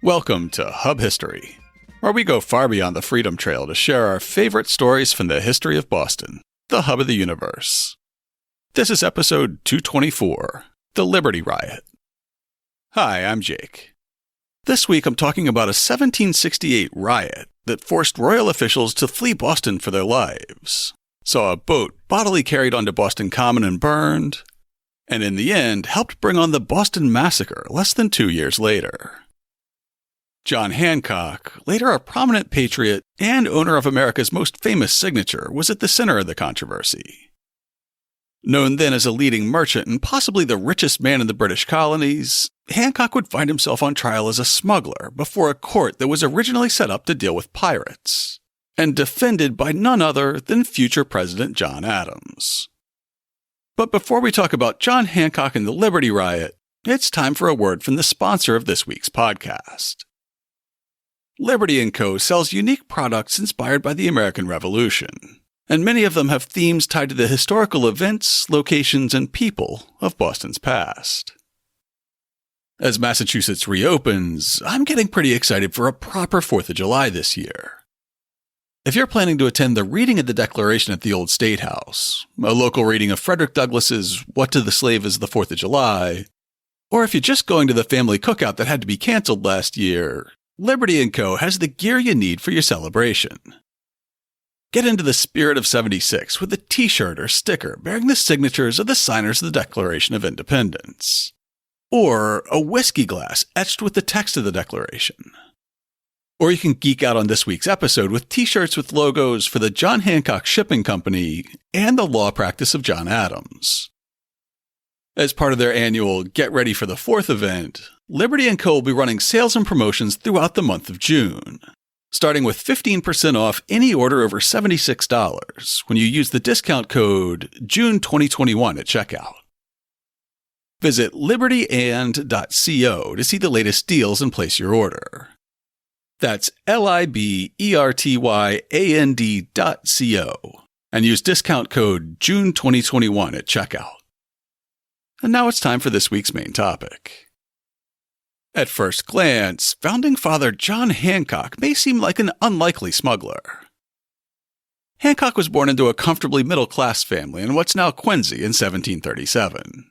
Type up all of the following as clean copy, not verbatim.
Welcome to Hub History, where we go far beyond the Freedom Trail to share our favorite stories from the history of Boston, the hub of the universe. This is episode 224, The Liberty Riot. Hi, I'm Jake. This week I'm talking about a 1768 riot that forced royal officials to flee Boston for their lives, saw a boat bodily carried onto Boston Common and burned, and in the end helped bring on the Boston Massacre less than 2 years later. John Hancock, later a prominent patriot and owner of America's most famous signature, was at the center of the controversy. Known then as a leading merchant and possibly the richest man in the British colonies, Hancock would find himself on trial as a smuggler before a court that was originally set up to deal with pirates, and defended by none other than future President John Adams. But before we talk about John Hancock and the Liberty Riot, it's time for a word from the sponsor of this week's podcast. Liberty & Co. sells unique products inspired by the American Revolution, and many of them have themes tied to the historical events, locations, and people of Boston's past. As Massachusetts reopens, I'm getting pretty excited for a proper 4th of July this year. If you're planning to attend the reading of the Declaration at the Old State House, a local reading of Frederick Douglass's What to the Slave is the 4th of July, or if you're just going to the family cookout that had to be canceled last year, Liberty & Co. has the gear you need for your celebration. Get into the spirit of '76 with a t-shirt or sticker bearing the signatures of the signers of the Declaration of Independence, or a whiskey glass etched with the text of the Declaration. Or you can geek out on this week's episode with t-shirts with logos for the John Hancock Shipping Company and the law practice of John Adams. As part of their annual Get Ready for the 4th event, Liberty & Co. will be running sales and promotions throughout the month of June, starting with 15% off any order over $76 when you use the discount code JUNE2021 at checkout. Visit libertyand.co to see the latest deals and place your order. That's libertyand.co and use discount code JUNE2021 at checkout. And now it's time for this week's main topic. At first glance, Founding Father John Hancock may seem like an unlikely smuggler. Hancock was born into a comfortably middle-class family in what's now Quincy in 1737,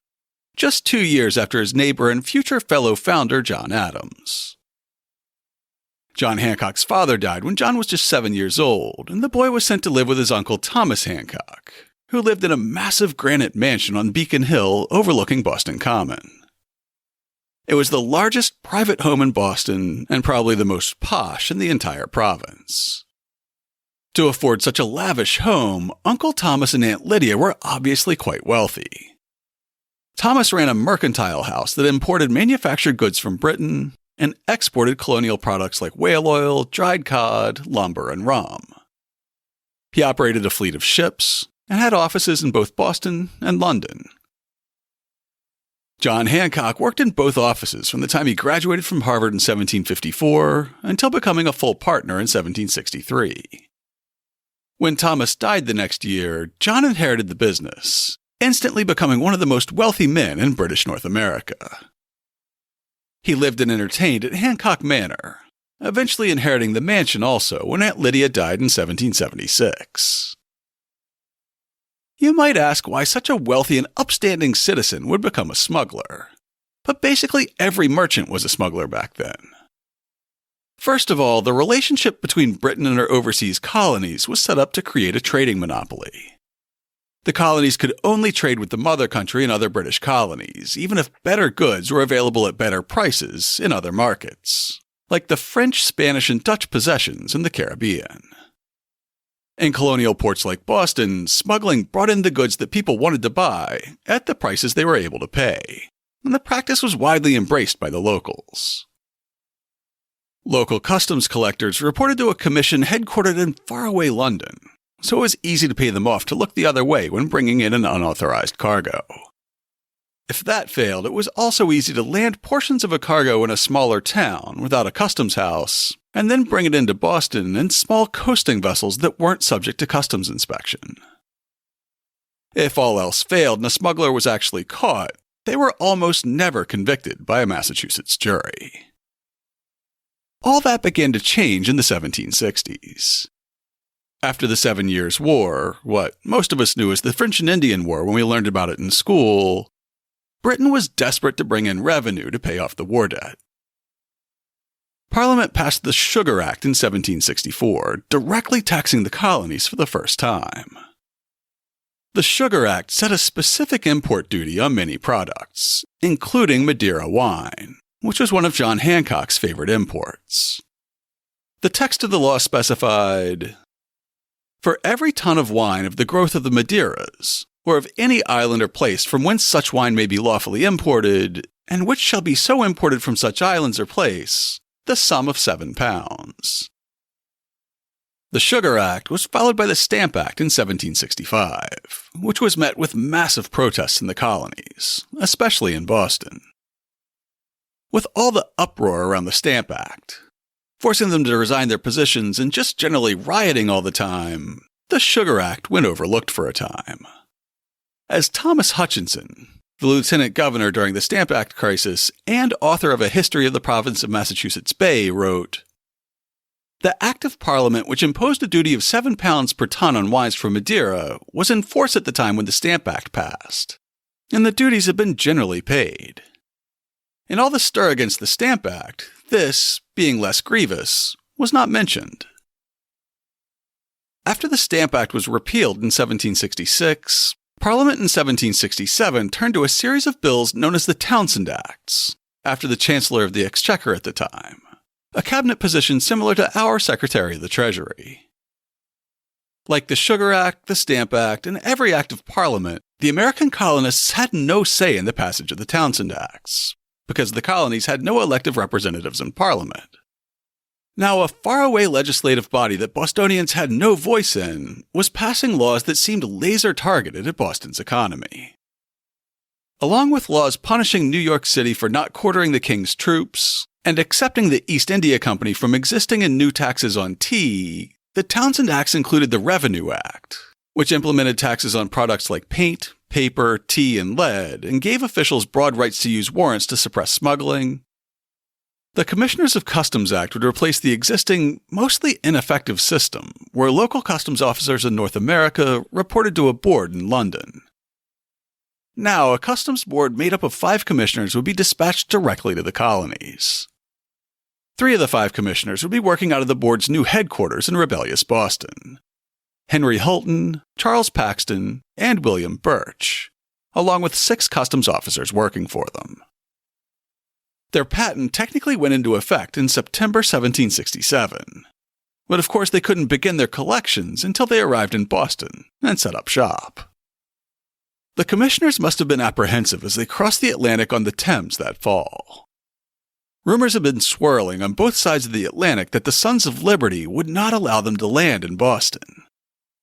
just 2 years after his neighbor and future fellow founder John Adams. John Hancock's father died when John was just 7 years old, and the boy was sent to live with his uncle Thomas Hancock, who lived in a massive granite mansion on Beacon Hill overlooking Boston Common. It was the largest private home in Boston and probably the most posh in the entire province. To afford such a lavish home, Uncle Thomas and Aunt Lydia were obviously quite wealthy. Thomas ran a mercantile house that imported manufactured goods from Britain and exported colonial products like whale oil, dried cod, lumber, and rum. He operated a fleet of ships and had offices in both Boston and London. John Hancock worked in both offices from the time he graduated from Harvard in 1754 until becoming a full partner in 1763. When Thomas died the next year, John inherited the business, instantly becoming one of the most wealthy men in British North America. He lived and entertained at Hancock Manor, eventually inheriting the mansion also when Aunt Lydia died in 1776. You might ask why such a wealthy and upstanding citizen would become a smuggler. But basically every merchant was a smuggler back then. First of all, the relationship between Britain and her overseas colonies was set up to create a trading monopoly. The colonies could only trade with the mother country and other British colonies, even if better goods were available at better prices in other markets, like the French, Spanish, and Dutch possessions in the Caribbean. In colonial ports like Boston, smuggling brought in the goods that people wanted to buy at the prices they were able to pay, and the practice was widely embraced by the locals. Local customs collectors reported to a commission headquartered in faraway London, so it was easy to pay them off to look the other way when bringing in an unauthorized cargo. If that failed, it was also easy to land portions of a cargo in a smaller town without a customs house, and then bring it into Boston in small coasting vessels that weren't subject to customs inspection. If all else failed and a smuggler was actually caught, they were almost never convicted by a Massachusetts jury. all that began to change in the 1760s. After the 7 Years' War, what most of us knew as the French and Indian War when we learned about it in school, Britain was desperate to bring in revenue to pay off the war debt. Parliament passed the Sugar Act in 1764, directly taxing the colonies for the first time. The Sugar Act set a specific import duty on many products, including Madeira wine, which was one of John Hancock's favorite imports. The text of the law specified, "For every ton of wine of the growth of the Madeiras, or of any island or place from whence such wine may be lawfully imported, and which shall be so imported from such islands or place, the sum of £7." The Sugar Act was followed by the Stamp Act in 1765, which was met with massive protests in the colonies, especially in Boston. With all the uproar around the Stamp Act, forcing them to resign their positions and just generally rioting all the time, the Sugar Act went overlooked for a time. As Thomas Hutchinson, the lieutenant governor during the Stamp Act crisis and author of A History of the Province of Massachusetts Bay, wrote, "The Act of Parliament which imposed a duty of £7 per ton on wines from Madeira was in force at the time when the Stamp Act passed, and the duties had been generally paid. In all the stir against the Stamp Act, this, being less grievous, was not mentioned." After the Stamp Act was repealed in 1766, Parliament in 1767 turned to a series of bills known as the Townshend Acts, after the Chancellor of the Exchequer at the time, a cabinet position similar to our Secretary of the Treasury. Like the Sugar Act, the Stamp Act, and every act of Parliament, the American colonists had no say in the passage of the Townshend Acts, because the colonies had no elective representatives in Parliament. Now, a faraway legislative body that Bostonians had no voice in was passing laws that seemed laser-targeted at Boston's economy. Along with laws punishing New York City for not quartering the king's troops and accepting the East India Company from existing in new taxes on tea, the Townshend Acts included the Revenue Act, which implemented taxes on products like paint, paper, tea, and lead, and gave officials broad rights to use warrants to suppress smuggling. The Commissioners of Customs Act would replace the existing, mostly ineffective system where local customs officers in North America reported to a board in London. Now, a customs board made up of 5 commissioners would be dispatched directly to the colonies. 3 of the 5 commissioners would be working out of the board's new headquarters in rebellious Boston: Henry Hulton, Charles Paxton, and William Birch, along with 6 customs officers working for them. Their patent technically went into effect in September 1767, but of course they couldn't begin their collections until they arrived in Boston and set up shop. The commissioners must have been apprehensive as they crossed the Atlantic on the Thames that fall. Rumors had been swirling on both sides of the Atlantic that the Sons of Liberty would not allow them to land in Boston.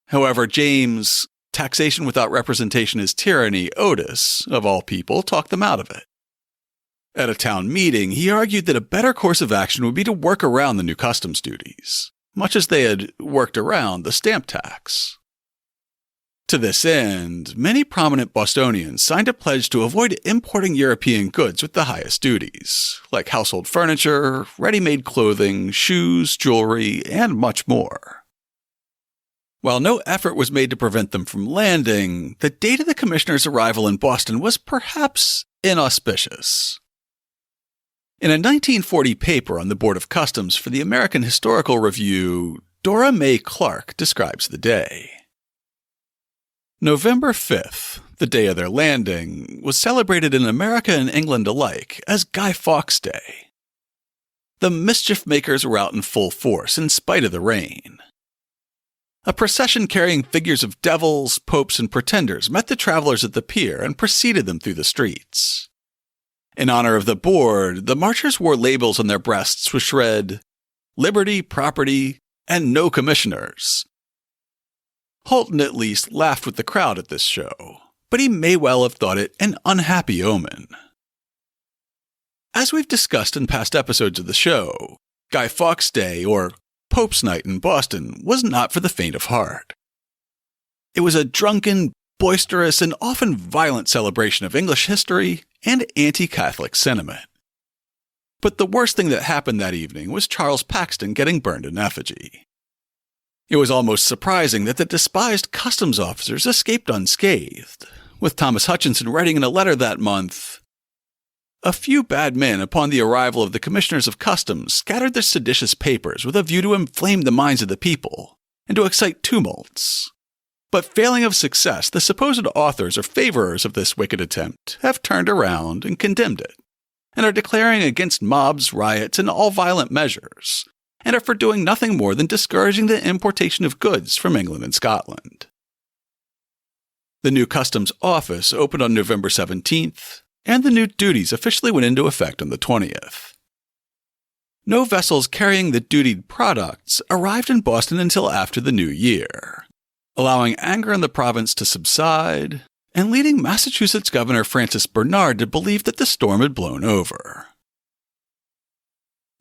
However, James, taxation without representation is tyranny, Otis, of all people, talked them out of it. At a town meeting, he argued that a better course of action would be to work around the new customs duties, much as they had worked around the stamp tax. To this end, many prominent Bostonians signed a pledge to avoid importing European goods with the highest duties, like household furniture, ready-made clothing, shoes, jewelry, and much more. While no effort was made to prevent them from landing, the date of the commissioner's arrival in Boston was perhaps inauspicious. In a 1940 paper on the Board of Customs for the American Historical Review, Dora May Clark describes the day. November 5th, the day of their landing, was celebrated in America and England alike as Guy Fawkes Day. The mischief makers were out in full force in spite of the rain. A procession carrying figures of devils, popes, and pretenders met the travelers at the pier and preceded them through the streets. In honor of the board, the marchers wore labels on their breasts which read, "Liberty, Property, and No Commissioners." Hulton at least laughed with the crowd at this show, but he may well have thought it an unhappy omen. As we've discussed in past episodes of the show, Guy Fawkes Day, or Pope's Night in Boston, was not for the faint of heart. It was a drunken, boisterous, and often violent celebration of English history and anti-Catholic sentiment. But the worst thing that happened that evening was Charles Paxton getting burned in effigy. It was almost surprising that the despised customs officers escaped unscathed, with Thomas Hutchinson writing in a letter that month, "A few bad men upon the arrival of the commissioners of customs scattered their seditious papers with a view to inflame the minds of the people and to excite tumults. But failing of success, the supposed authors or favorers of this wicked attempt have turned around and condemned it, and are declaring against mobs, riots, and all violent measures, and are for doing nothing more than discouraging the importation of goods from England and Scotland." The new customs office opened on November 17th, and the new duties officially went into effect on the 20th. No vessels carrying the dutied products arrived in Boston until after the new year, allowing anger in the province to subside and leading Massachusetts Governor Francis Bernard to believe that the storm had blown over.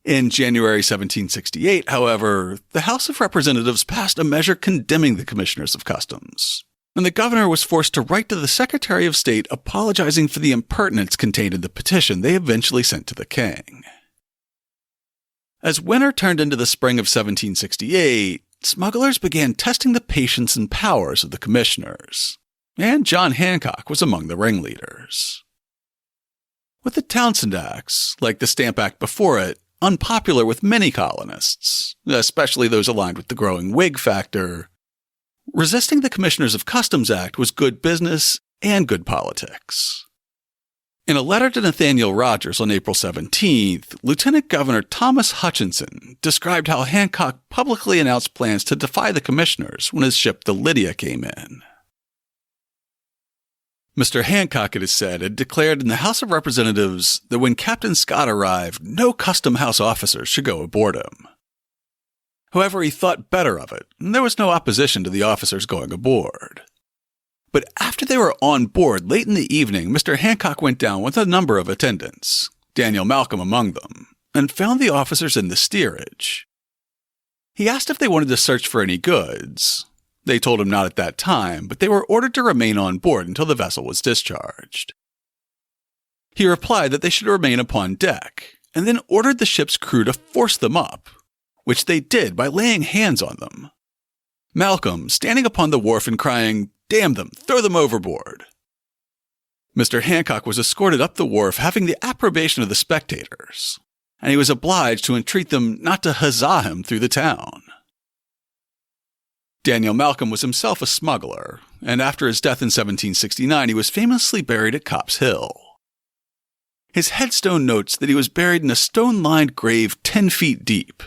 In January 1768, however, the House of Representatives passed a measure condemning the Commissioners of Customs, and the governor was forced to write to the Secretary of State apologizing for the impertinence contained in the petition they eventually sent to the king. As winter turned into the spring of 1768, smugglers began testing the patience and powers of the commissioners, and John Hancock was among the ringleaders. With the Townshend Acts, like the Stamp Act before it, unpopular with many colonists, especially those aligned with the growing Whig factor, resisting the Commissioners of Customs Act was good business and good politics. In a letter to Nathaniel Rogers on April 17th, Lieutenant Governor Thomas Hutchinson described how Hancock publicly announced plans to defy the commissioners when his ship the Lydia came in. Mr. Hancock, it is said, had declared in the House of Representatives that when Captain Scott arrived, no custom house officers should go aboard him. However, he thought better of it, and there was no opposition to the officers going aboard. But after they were on board late in the evening, Mr. Hancock went down with a number of attendants, Daniel Malcolm among them, and found the officers in the steerage. He asked if they wanted to search for any goods. They told him not at that time, but they were ordered to remain on board until the vessel was discharged. He replied that they should remain upon deck, and then ordered the ship's crew to force them up, which they did by laying hands on them. Malcolm standing upon the wharf and crying, "Damn them, throw them overboard." Mr. Hancock was escorted up the wharf having the approbation of the spectators, and he was obliged to entreat them not to huzzah him through the town. Daniel Malcolm was himself a smuggler, and after his death in 1769 he was famously buried at Copp's Hill. His headstone notes that he was buried in a stone-lined grave 10 feet deep,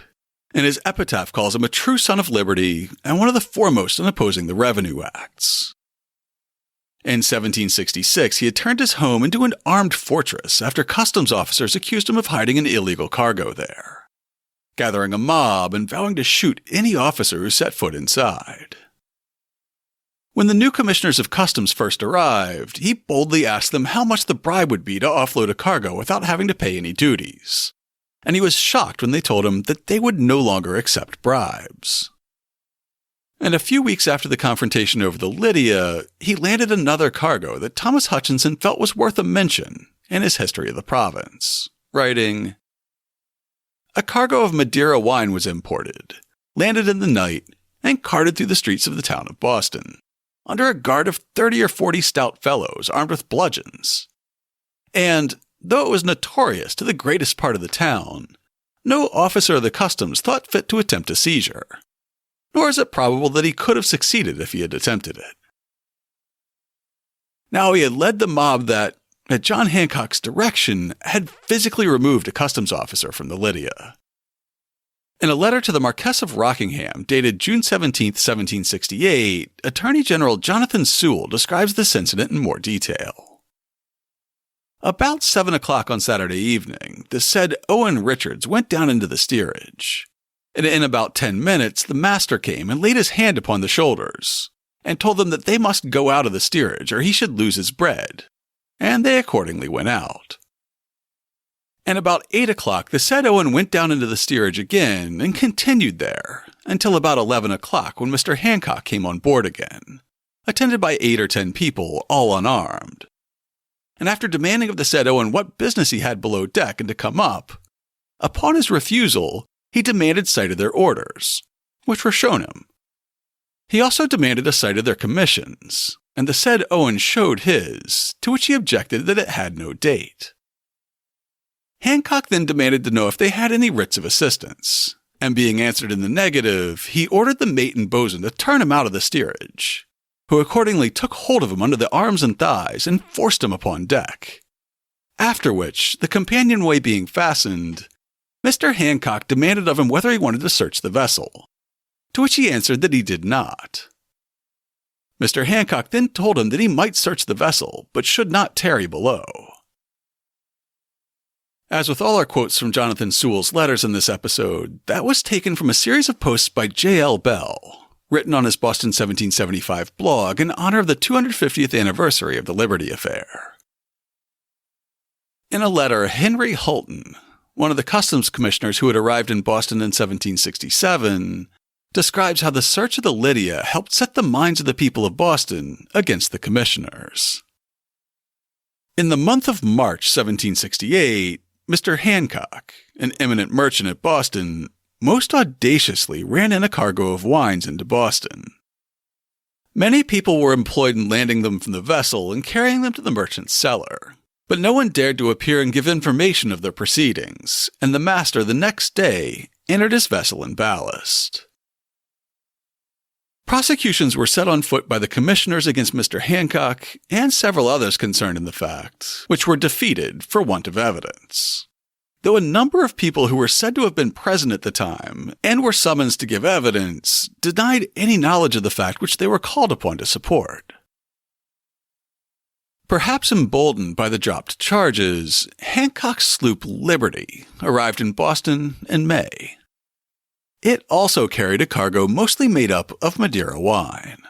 and his epitaph calls him a true son of liberty and one of the foremost in opposing the Revenue Acts. In 1766, he had turned his home into an armed fortress after customs officers accused him of hiding an illegal cargo there, gathering a mob and vowing to shoot any officer who set foot inside. When the new commissioners of customs first arrived, he boldly asked them how much the bribe would be to offload a cargo without having to pay any duties, and he was shocked when they told him that they would no longer accept bribes. And a few weeks after the confrontation over the Lydia, he landed another cargo that Thomas Hutchinson felt was worth a mention in his history of the province, writing, "A cargo of Madeira wine was imported, landed in the night, and carted through the streets of the town of Boston, under a guard of 30 or 40 stout fellows armed with bludgeons. And, though it was notorious to the greatest part of the town, no officer of the customs thought fit to attempt a seizure, nor is it probable that he could have succeeded if he had attempted it." Now he had led the mob that, at John Hancock's direction, had physically removed a customs officer from the Lydia. In a letter to the Marquess of Rockingham, dated June 17, 1768, Attorney General Jonathan Sewell describes this incident in more detail. About 7 o'clock on Saturday evening, the said Owen Richards went down into the steerage, and in about 10 minutes the master came and laid his hand upon the shoulders, and told them that they must go out of the steerage or he should lose his bread, and they accordingly went out. And about 8 o'clock the said Owen went down into the steerage again and continued there until about 11 o'clock when Mr. Hancock came on board again, attended by 8 or 10 people, all unarmed. And after demanding of the said Owen what business he had below deck and to come up, Upon his refusal, he demanded sight of their orders, which were shown him. He also demanded a sight of their commissions, and the said Owen showed his, to which he objected that it had no date. Hancock then demanded to know if they had any writs of assistance, and being answered in the negative, he ordered the mate and bosun to turn him out of the steerage, who accordingly took hold of him under the arms and thighs and forced him upon deck. After which, the companionway being fastened, Mr. Hancock demanded of him whether he wanted to search the vessel, to which he answered that he did not. Mr. Hancock then told him that he might search the vessel, but should not tarry below. As with all our quotes from Jonathan Sewell's letters in this episode, that was taken from a series of posts by J.L. Bell, written on his Boston 1775 blog in honor of the 250th anniversary of the Liberty Affair. In a letter, Henry Hulton, one of the customs commissioners who had arrived in Boston in 1767, describes how the search of the Lydia helped set the minds of the people of Boston against the commissioners. In the month of March 1768, Mr. Hancock, an eminent merchant at Boston, most audaciously ran in a cargo of wines into Boston. Many people were employed in landing them from the vessel and carrying them to the merchant's cellar, but no one dared to appear and give information of their proceedings, and the master the next day entered his vessel in ballast. Prosecutions were set on foot by the commissioners against Mr. Hancock and several others concerned in the fact, which were defeated for want of evidence. Though a number of people who were said to have been present at the time and were summoned to give evidence denied any knowledge of the fact which they were called upon to support. Perhaps emboldened by the dropped charges, Hancock's sloop Liberty arrived in Boston in May. It also carried a cargo mostly made up of Madeira wine.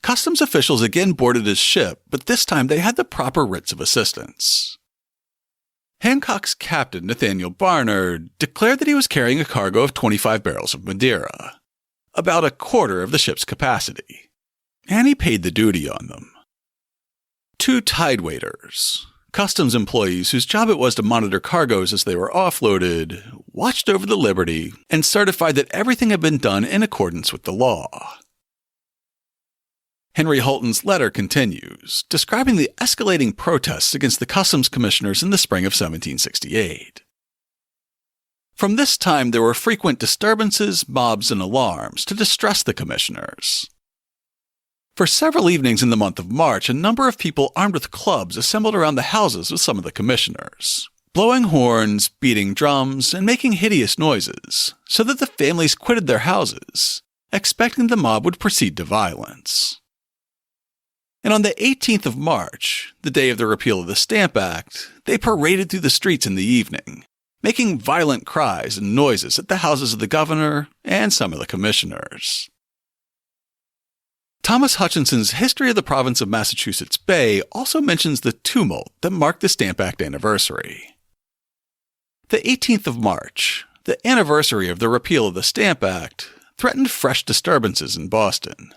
Customs officials again boarded his ship, but this time they had the proper writs of assistance. Hancock's captain, Nathaniel Barnard, declared that he was carrying a cargo of 25 barrels of Madeira, about a quarter of the ship's capacity, and he paid the duty on them. 2 tidewaiters, customs employees whose job it was to monitor cargoes as they were offloaded, watched over the Liberty and certified that everything had been done in accordance with the law. Henry Hulton's letter continues, describing the escalating protests against the customs commissioners in the spring of 1768. From this time there were frequent disturbances, mobs, and alarms to distress the commissioners. For several evenings in the month of March, a number of people armed with clubs assembled around the houses of some of the commissioners, blowing horns, beating drums, and making hideous noises, so that the families quitted their houses, expecting the mob would proceed to violence. And on the 18th of March, the day of the repeal of the Stamp Act, they paraded through the streets in the evening, making violent cries and noises at the houses of the governor and some of the commissioners. Thomas Hutchinson's History of the Province of Massachusetts Bay also mentions the tumult that marked the Stamp Act anniversary. The 18th of March, the anniversary of the repeal of the Stamp Act, threatened fresh disturbances in Boston.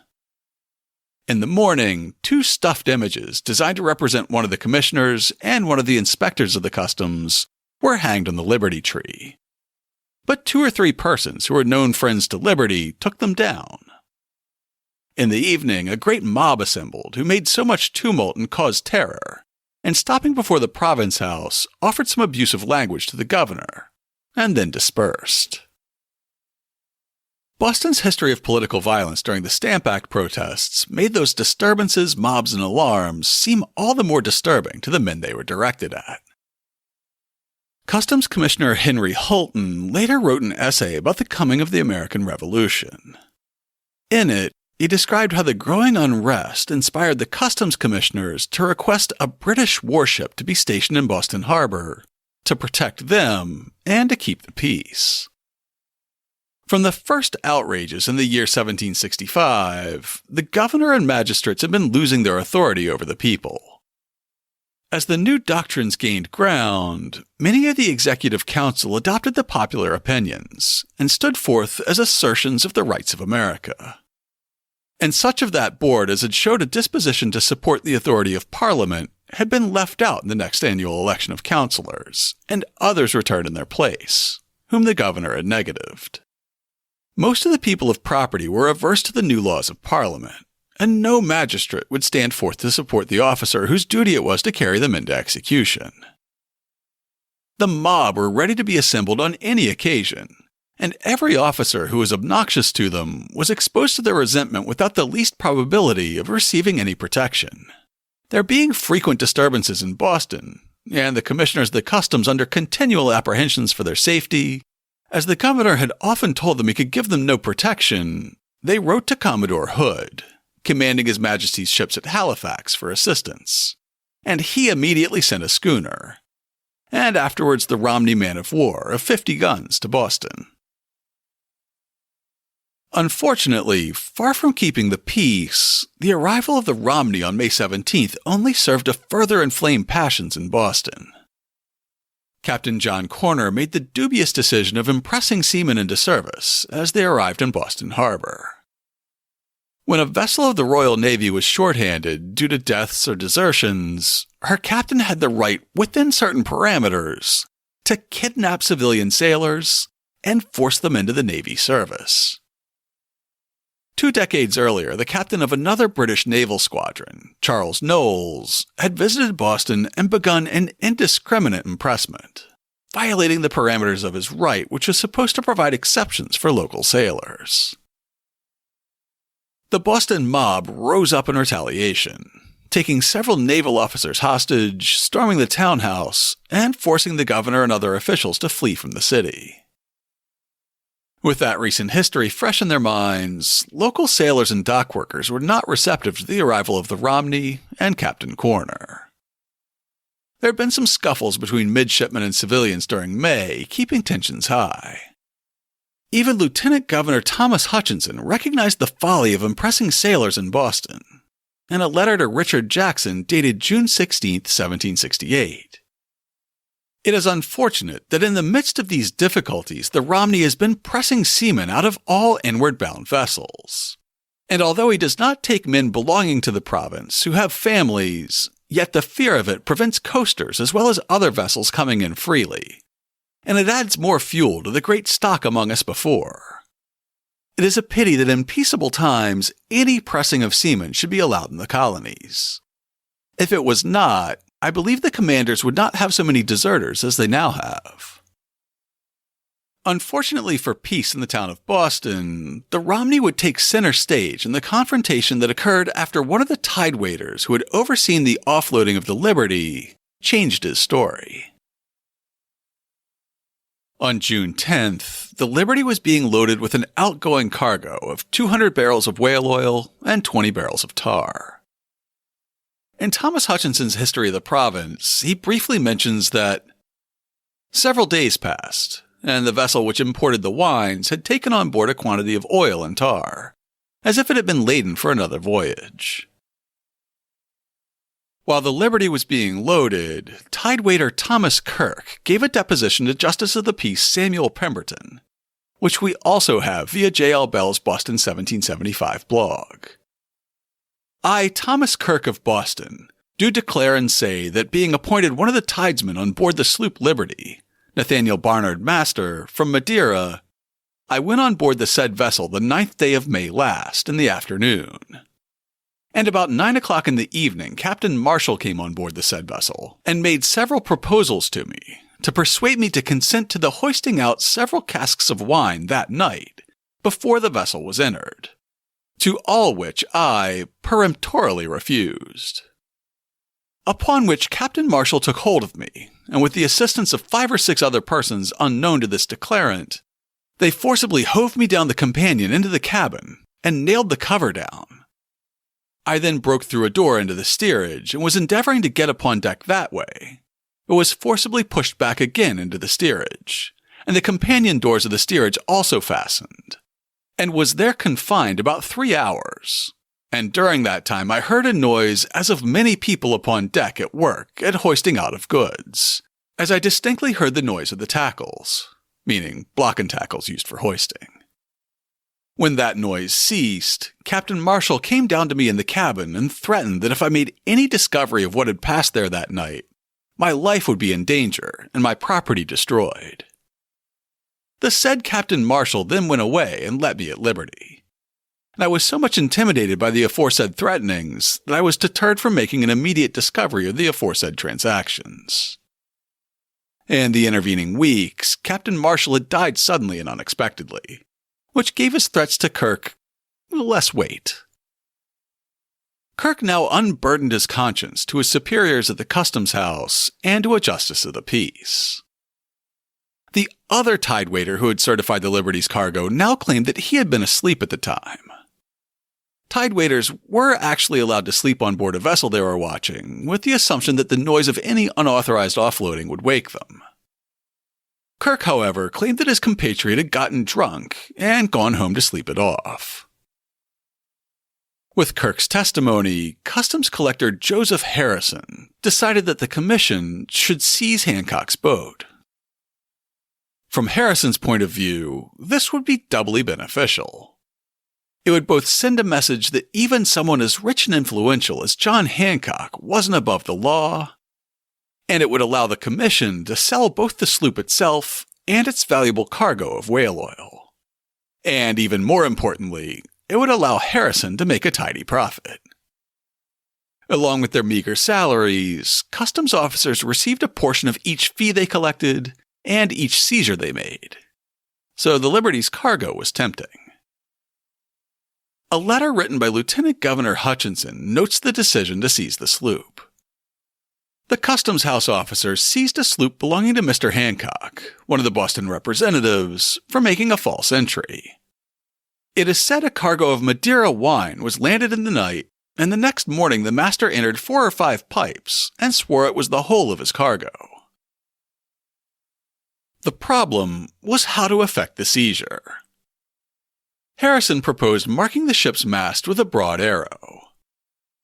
In the morning, 2 stuffed images designed to represent one of the commissioners and one of the inspectors of the customs were hanged on the Liberty Tree. But 2 or 3 persons who were known friends to Liberty took them down. In the evening, a great mob assembled who made so much tumult and caused terror, and stopping before the Province House, offered some abusive language to the governor, and then dispersed. Boston's history of political violence during the Stamp Act protests made those disturbances, mobs, and alarms seem all the more disturbing to the men they were directed at. Customs Commissioner Henry Hulton later wrote an essay about the coming of the American Revolution. In it, he described how the growing unrest inspired the customs commissioners to request a British warship to be stationed in Boston Harbor to protect them and to keep the peace. From the first outrages in the year 1765, the governor and magistrates had been losing their authority over the people. As the new doctrines gained ground, many of the executive council adopted the popular opinions and stood forth as assertions of the rights of America. And such of that board as had showed a disposition to support the authority of Parliament had been left out in the next annual election of councillors, and others returned in their place, whom the governor had negatived. Most of the people of property were averse to the new laws of Parliament, and no magistrate would stand forth to support the officer whose duty it was to carry them into execution. The mob were ready to be assembled on any occasion, and every officer who was obnoxious to them was exposed to their resentment without the least probability of receiving any protection. There being frequent disturbances in Boston, and the commissioners of the customs under continual apprehensions for their safety, as the governor had often told them he could give them no protection, they wrote to Commodore Hood, commanding His Majesty's ships at Halifax for assistance, and he immediately sent a schooner, and afterwards the Romney man-of-war of 50 guns to Boston. Unfortunately, far from keeping the peace, the arrival of the Romney on May 17th only served to further inflame passions in Boston. Captain John Corner made the dubious decision of impressing seamen into service as they arrived in Boston Harbor. When a vessel of the Royal Navy was shorthanded due to deaths or desertions, her captain had the right, within certain parameters, to kidnap civilian sailors and force them into the Navy service. 2 decades earlier, the captain of another British naval squadron, Charles Knowles, had visited Boston and begun an indiscriminate impressment, violating the parameters of his right, which was supposed to provide exceptions for local sailors. The Boston mob rose up in retaliation, taking several naval officers hostage, storming the townhouse, and forcing the governor and other officials to flee from the city. With that recent history fresh in their minds, local sailors and dock workers were not receptive to the arrival of the Romney and Captain Corner. There had been some scuffles between midshipmen and civilians during May, keeping tensions high. Even Lieutenant Governor Thomas Hutchinson recognized the folly of impressing sailors in Boston, in a letter to Richard Jackson dated June 16, 1768. It is unfortunate that in the midst of these difficulties, the Romney has been pressing seamen out of all inward-bound vessels. And although he does not take men belonging to the province who have families, yet the fear of it prevents coasters as well as other vessels coming in freely, and it adds more fuel to the great stock among us before. It is a pity that in peaceable times any pressing of seamen should be allowed in the colonies. If it was not, I believe the commanders would not have so many deserters as they now have. Unfortunately for peace in the town of Boston, the Romney would take center stage in the confrontation that occurred after one of the tide waiters who had overseen the offloading of the Liberty changed his story. On June 10th, the Liberty was being loaded with an outgoing cargo of 200 barrels of whale oil and 20 barrels of tar. In Thomas Hutchinson's History of the Province, he briefly mentions that several days passed, and the vessel which imported the wines had taken on board a quantity of oil and tar, as if it had been laden for another voyage. While the Liberty was being loaded, tide waiter Thomas Kirk gave a deposition to Justice of the Peace Samuel Pemberton, which we also have via J.L. Bell's Boston 1775 blog. I, Thomas Kirk of Boston, do declare and say that being appointed one of the tidesmen on board the sloop Liberty, Nathaniel Barnard Master, from Madeira, I went on board the said vessel the 9th day of May last, in the afternoon. And about 9 o'clock in the evening, Captain Marshall came on board the said vessel, and made several proposals to me, to persuade me to consent to the hoisting out several casks of wine that night, before the vessel was entered. To all which I peremptorily refused. Upon which Captain Marshall took hold of me, and with the assistance of 5 or 6 other persons unknown to this declarant, they forcibly hove me down the companion into the cabin, and nailed the cover down. I then broke through a door into the steerage, and was endeavoring to get upon deck that way, but was forcibly pushed back again into the steerage, and the companion doors of the steerage also fastened, and was there confined about 3 hours, and during that time I heard a noise as of many people upon deck at work at hoisting out of goods, as I distinctly heard the noise of the tackles, meaning block and tackles used for hoisting. When that noise ceased, Captain Marshall came down to me in the cabin and threatened that if I made any discovery of what had passed there that night, my life would be in danger and my property destroyed. The said Captain Marshall then went away and let me at liberty. And I was so much intimidated by the aforesaid threatenings that I was deterred from making an immediate discovery of the aforesaid transactions. In the intervening weeks, Captain Marshall had died suddenly and unexpectedly, which gave his threats to Kirk less weight. Kirk now unburdened his conscience to his superiors at the customs house and to a justice of the peace. The other tide waiter who had certified the Liberty's cargo now claimed that he had been asleep at the time. Tide waiters were actually allowed to sleep on board a vessel they were watching, with the assumption that the noise of any unauthorized offloading would wake them. Kirk, however, claimed that his compatriot had gotten drunk and gone home to sleep it off. With Kirk's testimony, Customs Collector Joseph Harrison decided that the Commission should seize Hancock's boat. From Harrison's point of view, this would be doubly beneficial. It would both send a message that even someone as rich and influential as John Hancock wasn't above the law, and it would allow the Commission to sell both the sloop itself and its valuable cargo of whale oil. And even more importantly, it would allow Harrison to make a tidy profit. Along with their meager salaries, customs officers received a portion of each fee they collected and each seizure they made. So the Liberty's cargo was tempting. A letter written by Lieutenant Governor Hutchinson notes the decision to seize the sloop. The Customs House officers seized a sloop belonging to Mr. Hancock, one of the Boston representatives, for making a false entry. It is said a cargo of Madeira wine was landed in the night, and the next morning the master entered 4 or 5 pipes and swore it was the whole of his cargo. The problem was how to effect the seizure. Harrison proposed marking the ship's mast with a broad arrow,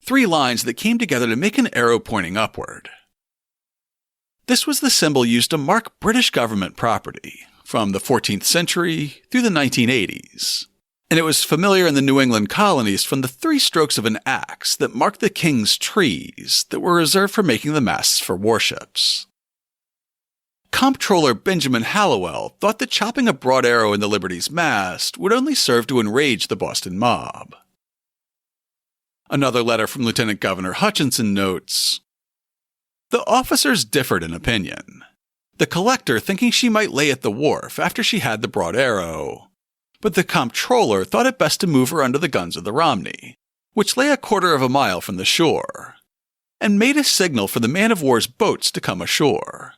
3 lines that came together to make an arrow pointing upward. This was the symbol used to mark British government property from the 14th century through the 1980s, and it was familiar in the New England colonies from the 3 strokes of an axe that marked the king's trees that were reserved for making the masts for warships. Comptroller Benjamin Hallowell thought that chopping a broad arrow in the Liberty's mast would only serve to enrage the Boston mob. Another letter from Lieutenant Governor Hutchinson notes, "The officers differed in opinion, the collector thinking she might lay at the wharf after she had the broad arrow, but the comptroller thought it best to move her under the guns of the Romney, which lay 1/4 of a mile from the shore, and made a signal for the man-of-war's boats to come ashore.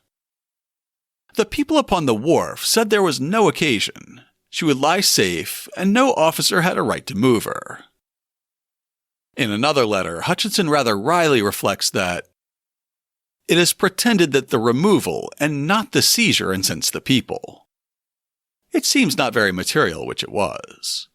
The people upon the wharf said there was no occasion, she would lie safe, and no officer had a right to move her." In another letter, Hutchinson rather wryly reflects that it is pretended that the removal and not the seizure incensed the people. It seems not very material, which it was.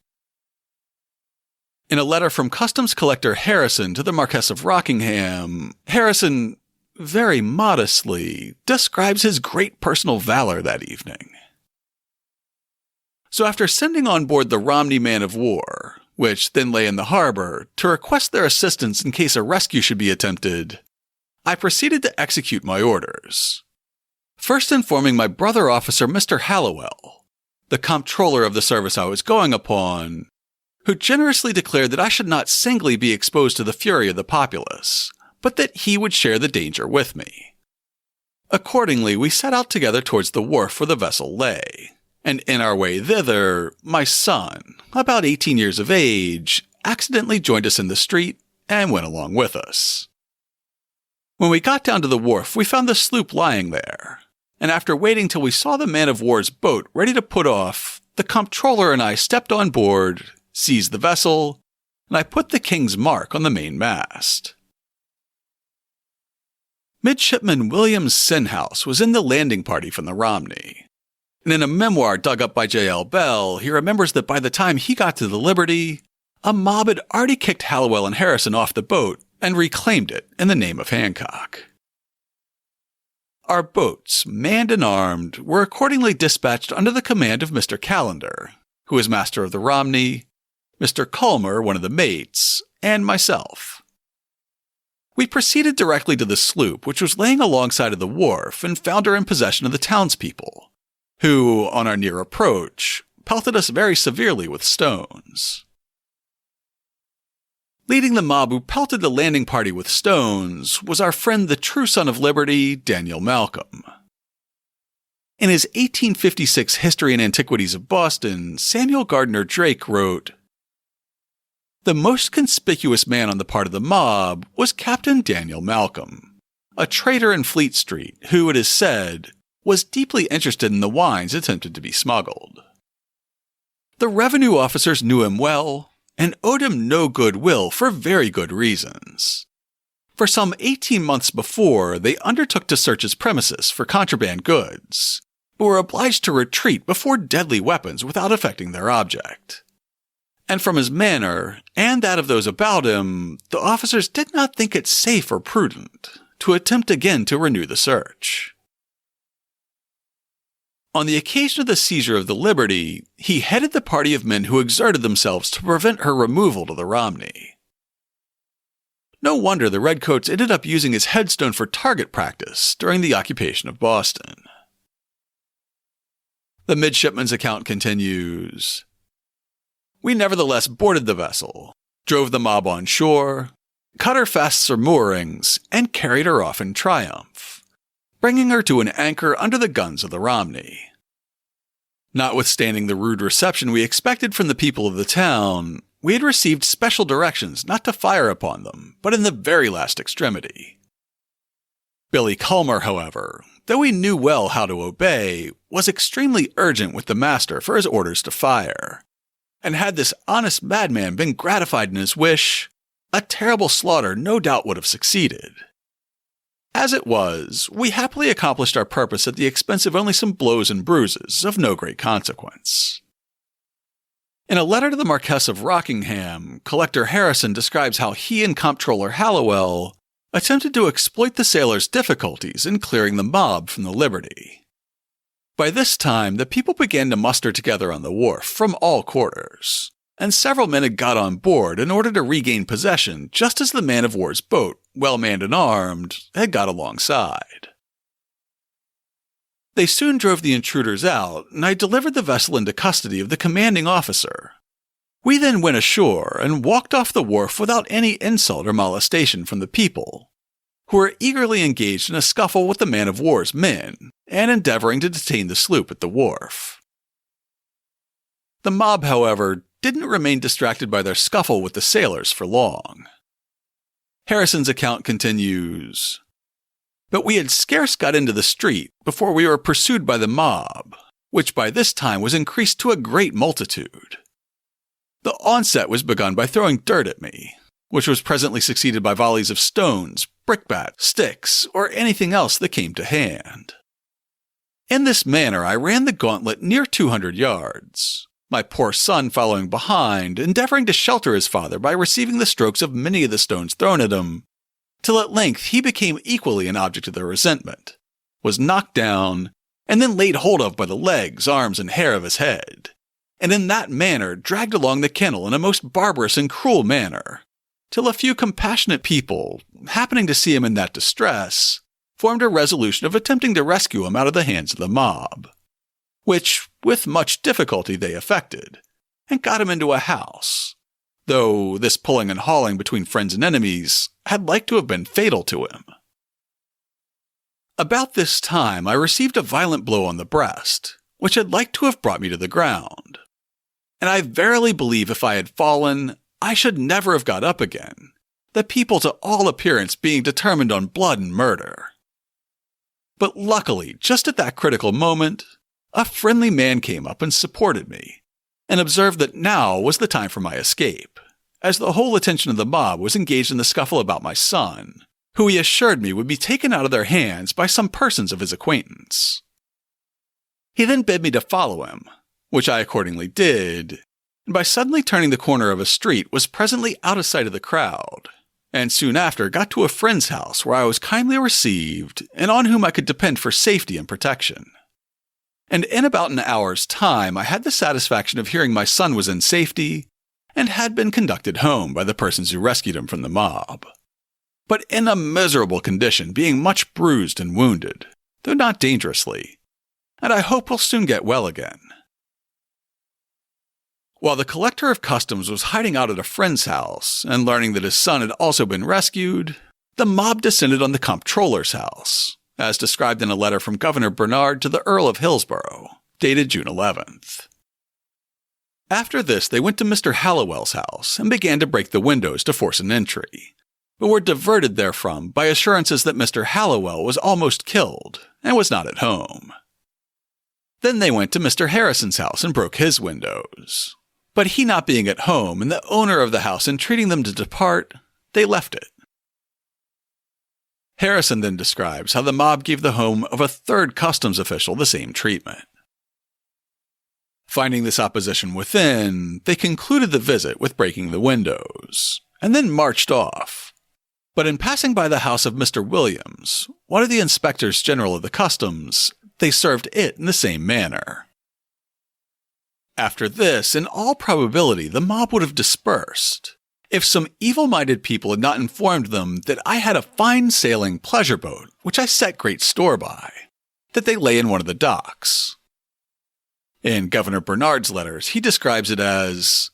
In a letter from Customs Collector Harrison to the Marquess of Rockingham, Harrison, very modestly, describes his great personal valor that evening. So after sending on board the Romney man-of-war, which then lay in the harbor, to request their assistance in case a rescue should be attempted, I proceeded to execute my orders. First informing my brother officer Mr. Hallowell, the comptroller of the service I was going upon, who generously declared that I should not singly be exposed to the fury of the populace, but that he would share the danger with me. Accordingly, we set out together towards the wharf where the vessel lay, and in our way thither, my son, about 18 years of age, accidentally joined us in the street and went along with us. When we got down to the wharf, we found the sloop lying there, and after waiting till we saw the man-of-war's boat ready to put off, the comptroller and I stepped on board, seized the vessel, and I put the King's mark on the main mast. Midshipman William Sinhouse was in the landing party from the Romney, and in a memoir dug up by J.L. Bell, he remembers that by the time he got to the Liberty, a mob had already kicked Hallowell and Harrison off the boat and reclaimed it in the name of Hancock. Our boats, manned and armed, were accordingly dispatched under the command of Mr. Callender, who was master of the Romney, Mr. Culmer, one of the mates, and myself. We proceeded directly to the sloop, which was laying alongside of the wharf, and found her in possession of the townspeople, who, on our near approach, pelted us very severely with stones. Leading the mob who pelted the landing party with stones was our friend the true son of liberty, Daniel Malcolm. In his 1856 History and Antiquities of Boston, Samuel Gardner Drake wrote, "The most conspicuous man on the part of the mob was Captain Daniel Malcolm, a trader in Fleet Street who, it is said, was deeply interested in the wines attempted to be smuggled. The revenue officers knew him well and owed him no goodwill for very good reasons. For some 18 months before, they undertook to search his premises for contraband goods, but were obliged to retreat before deadly weapons without affecting their object. And from his manner, and that of those about him, the officers did not think it safe or prudent to attempt again to renew the search. On the occasion of the seizure of the Liberty, he headed the party of men who exerted themselves to prevent her removal to the Romney. No wonder the Redcoats ended up using his headstone for target practice during the occupation of Boston." The midshipman's account continues, "We nevertheless boarded the vessel, drove the mob on shore, cut her fasts or moorings, and carried her off in triumph, bringing her to an anchor under the guns of the Romney. Notwithstanding the rude reception we expected from the people of the town, we had received special directions not to fire upon them, but in the very last extremity. Billy Culmer, however, though he knew well how to obey, was extremely urgent with the master for his orders to fire, and had this honest madman been gratified in his wish, a terrible slaughter no doubt would have succeeded. As it was, we happily accomplished our purpose at the expense of only some blows and bruises of no great consequence." In a letter to the Marquess of Rockingham, Collector Harrison describes how he and Comptroller Hallowell attempted to exploit the sailors' difficulties in clearing the mob from the Liberty. By this time, the people began to muster together on the wharf from all quarters, and several men had got on board in order to regain possession just as the man-of-war's boat, well manned and armed, had got alongside. They soon drove the intruders out, and I delivered the vessel into custody of the commanding officer. We then went ashore and walked off the wharf without any insult or molestation from the people, who were eagerly engaged in a scuffle with the man-of-war's men and endeavoring to detain the sloop at the wharf. The mob, however, didn't remain distracted by their scuffle with the sailors for long. Harrison's account continues, "But we had scarce got into the street before we were pursued by the mob, which by this time was increased to a great multitude. The onset was begun by throwing dirt at me, which was presently succeeded by volleys of stones, brickbats, sticks, or anything else that came to hand. In this manner I ran the gauntlet near 200 yards, my poor son following behind, endeavoring to shelter his father by receiving the strokes of many of the stones thrown at him, till at length he became equally an object of their resentment, was knocked down, and then laid hold of by the legs, arms, and hair of his head, and in that manner dragged along the kennel in a most barbarous and cruel manner, till a few compassionate people, happening to see him in that distress, formed a resolution of attempting to rescue him out of the hands of the mob, which with much difficulty they effected, and got him into a house, though this pulling and hauling between friends and enemies had like to have been fatal to him. About this time I received a violent blow on the breast, which had like to have brought me to the ground, and I verily believe if I had fallen, I should never have got up again, the people to all appearance being determined on blood and murder. But luckily, just at that critical moment, a friendly man came up and supported me, and observed that now was the time for my escape, as the whole attention of the mob was engaged in the scuffle about my son, who he assured me would be taken out of their hands by some persons of his acquaintance. He then bid me to follow him, which I accordingly did, and by suddenly turning the corner of a street was presently out of sight of the crowd, and soon after got to a friend's house where I was kindly received and on whom I could depend for safety and protection. and in about an hour's time I had the satisfaction of hearing my son was in safety and had been conducted home by the persons who rescued him from the mob, but in a miserable condition, being much bruised and wounded, though not dangerously, and I hope will soon get well again. While the collector of customs was hiding out at a friend's house and learning that his son had also been rescued, the mob descended on the comptroller's house, as described in a letter from Governor Bernard to the Earl of Hillsborough, dated June 11th. After this, they went to Mr. Hallowell's house and began to break the windows to force an entry, but were diverted therefrom by assurances that Mr. Hallowell was almost killed and was not at home. Then they went to Mr. Harrison's house and broke his windows, but he not being at home and the owner of the house entreating them to depart, they left it. Harrison then describes how the mob gave the home of a third customs official the same treatment. Finding this opposition within, they concluded the visit with breaking the windows, and then marched off. But in passing by the house of Mr. Williams, one of the inspectors general of the customs, they served it in the same manner. After this, in all probability, the mob would have dispersed, if some evil-minded people had not informed them that I had a fine sailing pleasure boat, which I set great store by, that they lay in one of the docks. In Governor Bernard's letters, he describes it as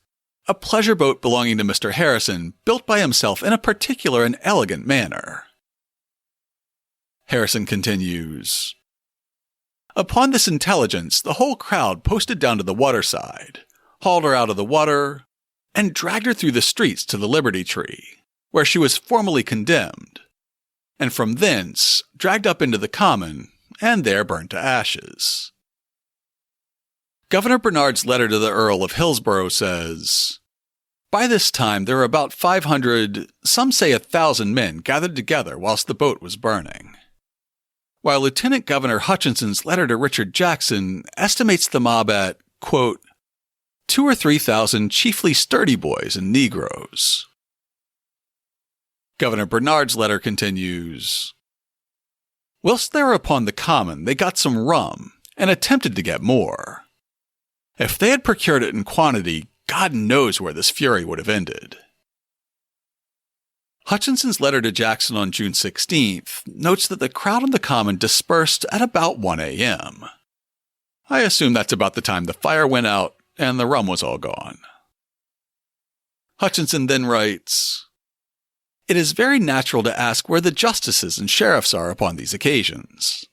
a pleasure boat belonging to Mr. Harrison, built by himself in a particular and elegant manner. Harrison continues, upon this intelligence, the whole crowd posted down to the waterside, hauled her out of the water, and dragged her through the streets to the Liberty Tree, where she was formally condemned, and from thence dragged up into the common, and there burned to ashes. Governor Bernard's letter to the Earl of Hillsborough says, by this time there were about 500, some say 1,000 men gathered together whilst the boat was burning, while Lieutenant Governor Hutchinson's letter to Richard Jackson estimates the mob at, quote, 2,000 or 3,000 chiefly sturdy boys and Negroes. Governor Bernard's letter continues, whilst they were upon the common, they got some rum, and attempted to get more. If they had procured it in quantity, God knows where this fury would have ended. Hutchinson's letter to Jackson on June 16th notes that the crowd on the common dispersed at about 1 a.m. I assume that's about the time the fire went out and the rum was all gone. Hutchinson then writes, it is very natural to ask where the justices and sheriffs are upon these occasions.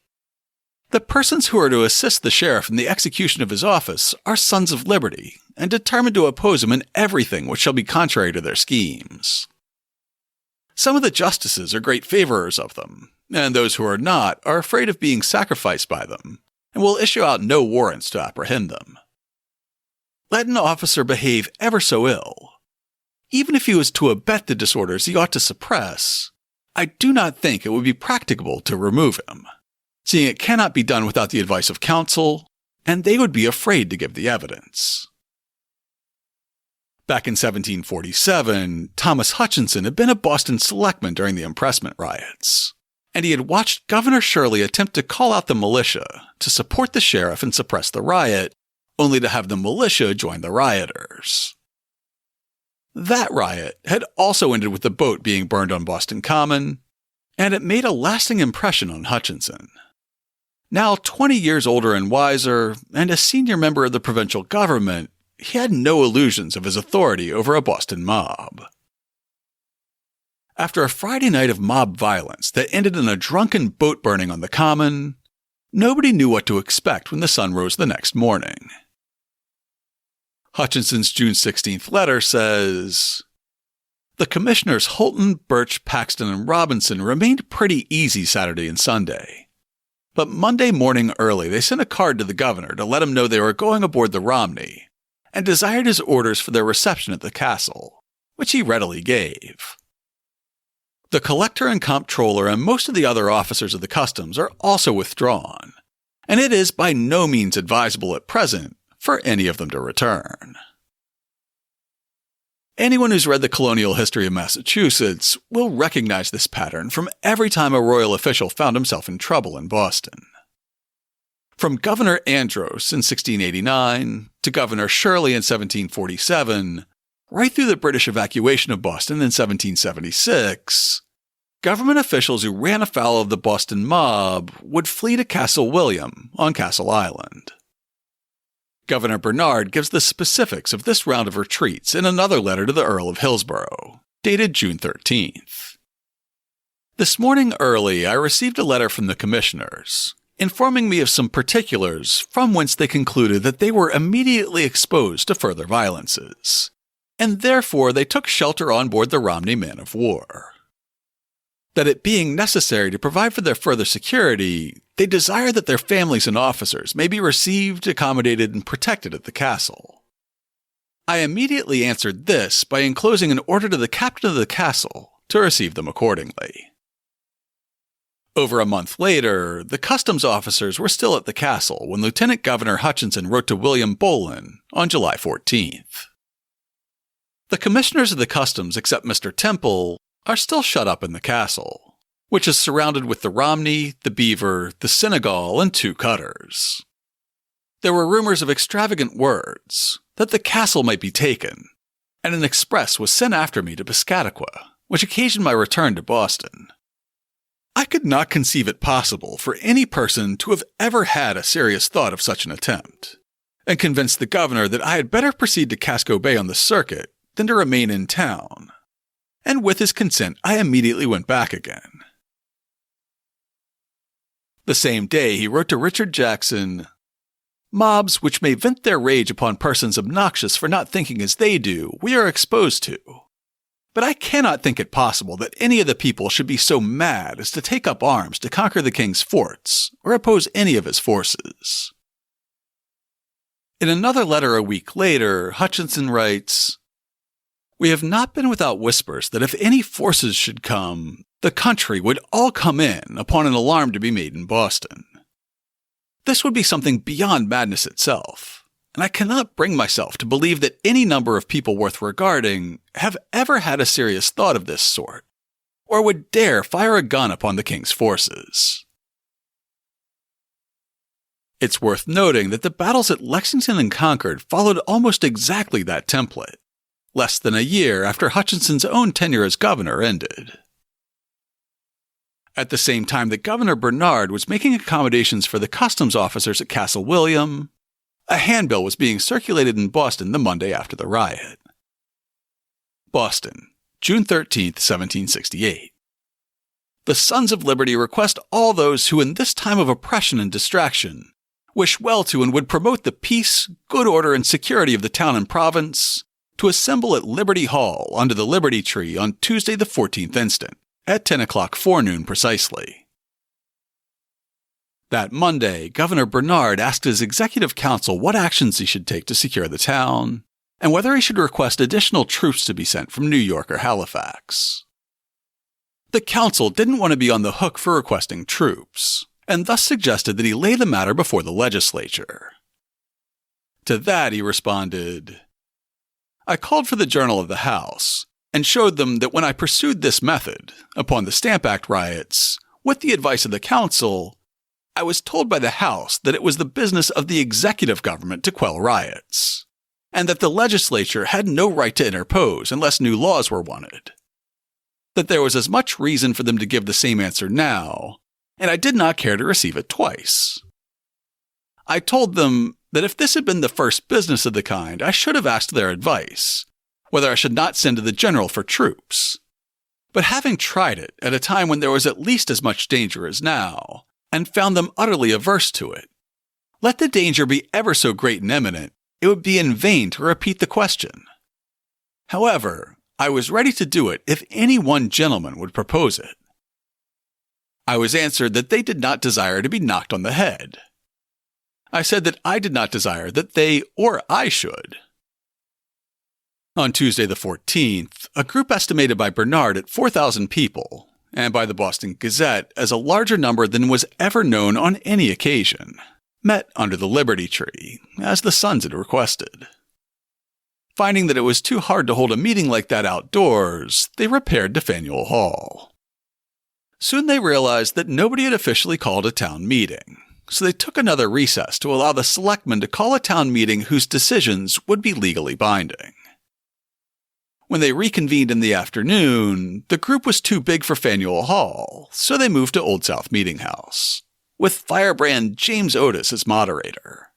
The persons who are to assist the sheriff in the execution of his office are sons of liberty, and determined to oppose him in everything which shall be contrary to their schemes. Some of the justices are great favorers of them, and those who are not are afraid of being sacrificed by them, and will issue out no warrants to apprehend them. Let an officer behave ever so ill, even if he was to abet the disorders he ought to suppress, I do not think it would be practicable to remove him, seeing it cannot be done without the advice of counsel, and they would be afraid to give the evidence. Back in 1747, Thomas Hutchinson had been a Boston selectman during the impressment riots, and he had watched Governor Shirley attempt to call out the militia to support the sheriff and suppress the riot, only to have the militia join the rioters. That riot had also ended with the boat being burned on Boston Common, and it made a lasting impression on Hutchinson. Now 20 years older and wiser, and a senior member of the provincial government, he had no illusions of his authority over a Boston mob. After a Friday night of mob violence that ended in a drunken boat burning on the Common, nobody knew what to expect when the sun rose the next morning. Hutchinson's June 16th letter says, the commissioners Holton, Birch, Paxton, and Robinson remained pretty easy Saturday and Sunday. But Monday morning early they sent a card to the governor to let him know they were going aboard the Romney, and desired his orders for their reception at the castle, which he readily gave. The collector and comptroller and most of the other officers of the customs are also withdrawn, and it is by no means advisable at present for any of them to return. Anyone who's read the colonial history of Massachusetts will recognize this pattern from every time a royal official found himself in trouble in Boston. From Governor Andros in 1689 to Governor Shirley in 1747, right through the British evacuation of Boston in 1776, government officials who ran afoul of the Boston mob would flee to Castle William on Castle Island. Governor Bernard gives the specifics of this round of retreats in another letter to the Earl of Hillsborough, dated June 13th. This morning early, I received a letter from the commissioners, informing me of some particulars from whence they concluded that they were immediately exposed to further violences, and therefore they took shelter on board the Romney man-of-war. That it being necessary to provide for their further security, they desire that their families and officers may be received, accommodated, and protected at the castle. I immediately answered this by enclosing an order to the captain of the castle to receive them accordingly. Over a month later, the customs officers were still at the castle when Lieutenant Governor Hutchinson wrote to William Bolin on July 14th. The commissioners of the customs, except Mr. Temple, are still shut up in the castle, which is surrounded with the Romney, the Beaver, the Senegal, and 2 cutters. There were rumors of extravagant words, that the castle might be taken, and an express was sent after me to Piscataqua, which occasioned my return to Boston. I could not conceive it possible for any person to have ever had a serious thought of such an attempt, and convinced the governor that I had better proceed to Casco Bay on the circuit than to remain in town. And with his consent, I immediately went back again. The same day, he wrote to Richard Jackson, "Mobs which may vent their rage upon persons obnoxious for not thinking as they do, we are exposed to. But I cannot think it possible that any of the people should be so mad as to take up arms to conquer the king's forts or oppose any of his forces." In another letter a week later, Hutchinson writes, "We have not been without whispers that if any forces should come, the country would all come in upon an alarm to be made in Boston. This would be something beyond madness itself, and I cannot bring myself to believe that any number of people worth regarding have ever had a serious thought of this sort, or would dare fire a gun upon the king's forces." It's worth noting that the battles at Lexington and Concord followed almost exactly that template, less than a year after Hutchinson's own tenure as governor ended. At the same time that Governor Bernard was making accommodations for the customs officers at Castle William, a handbill was being circulated in Boston the Monday after the riot. Boston, June 13, 1768. The Sons of Liberty request all those who in this time of oppression and distraction wish well to and would promote the peace, good order, and security of the town and province to assemble at Liberty Hall under the Liberty Tree on Tuesday the 14th instant, at 10 o'clock forenoon precisely. That Monday, Governor Bernard asked his executive council what actions he should take to secure the town, and whether he should request additional troops to be sent from New York or Halifax. The council didn't want to be on the hook for requesting troops, and thus suggested that he lay the matter before the legislature. To that he responded, "I called for the Journal of the House, and showed them that when I pursued this method, upon the Stamp Act riots, with the advice of the council, I was told by the House that it was the business of the executive government to quell riots, and that the legislature had no right to interpose unless new laws were wanted. That there was as much reason for them to give the same answer now, and I did not care to receive it twice. I told them that if this had been the first business of the kind, I should have asked their advice, whether I should not send to the general for troops. But having tried it at a time when there was at least as much danger as now, and found them utterly averse to it, let the danger be ever so great and imminent, it would be in vain to repeat the question. However, I was ready to do it if any one gentleman would propose it. I was answered that they did not desire to be knocked on the head. I said that I did not desire that they or I should. On Tuesday the 14th, a group estimated by Bernard at 4,000 people, and by the Boston Gazette as a larger number than was ever known on any occasion, met under the Liberty Tree, as the Sons had requested. Finding that it was too hard to hold a meeting like that outdoors, they repaired to Faneuil Hall. Soon they realized that nobody had officially called a town meeting, so they took another recess to allow the selectmen to call a town meeting whose decisions would be legally binding. When they reconvened in the afternoon, the group was too big for Faneuil Hall, so they moved to Old South Meeting House, with firebrand James Otis as moderator.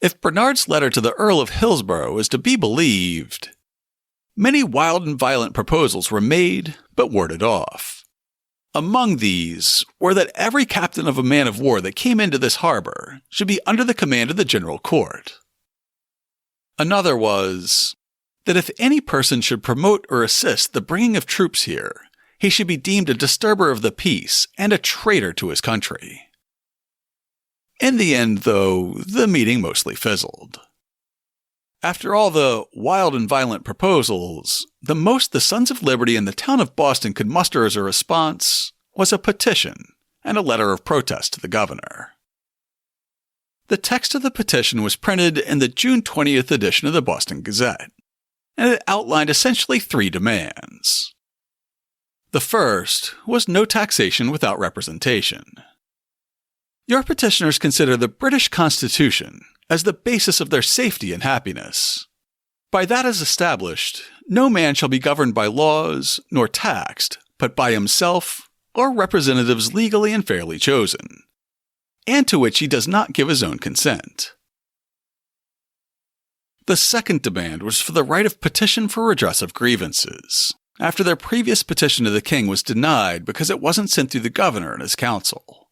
If Bernard's letter to the Earl of Hillsborough is to be believed, many wild and violent proposals were made but warded off. Among these were that every captain of a man of war that came into this harbor should be under the command of the General Court. Another was that if any person should promote or assist the bringing of troops here, he should be deemed a disturber of the peace and a traitor to his country. In the end, though, the meeting mostly fizzled. After all the wild and violent proposals, the most the Sons of Liberty and the town of Boston could muster as a response was a petition and a letter of protest to the governor. The text of the petition was printed in the June 20th edition of the Boston Gazette, and it outlined essentially 3 demands. The first was no taxation without representation. Your petitioners consider the British Constitution as the basis of their safety and happiness. By that as established, no man shall be governed by laws nor taxed, but by himself or representatives legally and fairly chosen, and to which he does not give his own consent. The second demand was for the right of petition for redress of grievances, after their previous petition to the king was denied because it wasn't sent through the governor and his council.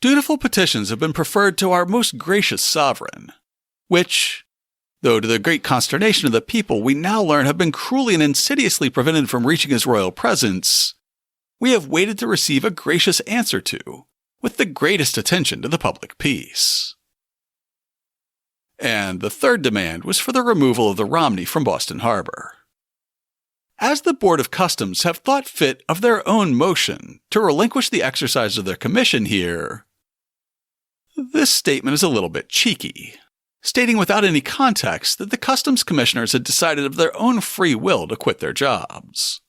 Dutiful petitions have been preferred to our most gracious sovereign, which, though to the great consternation of the people we now learn have been cruelly and insidiously prevented from reaching his royal presence, we have waited to receive a gracious answer to, with the greatest attention to the public peace. And the third demand was for the removal of the Romney from Boston Harbor. As the Board of Customs have thought fit of their own motion to relinquish the exercise of their commission here, this statement is a little bit cheeky, stating without any context that the Customs Commissioners had decided of their own free will to quit their jobs.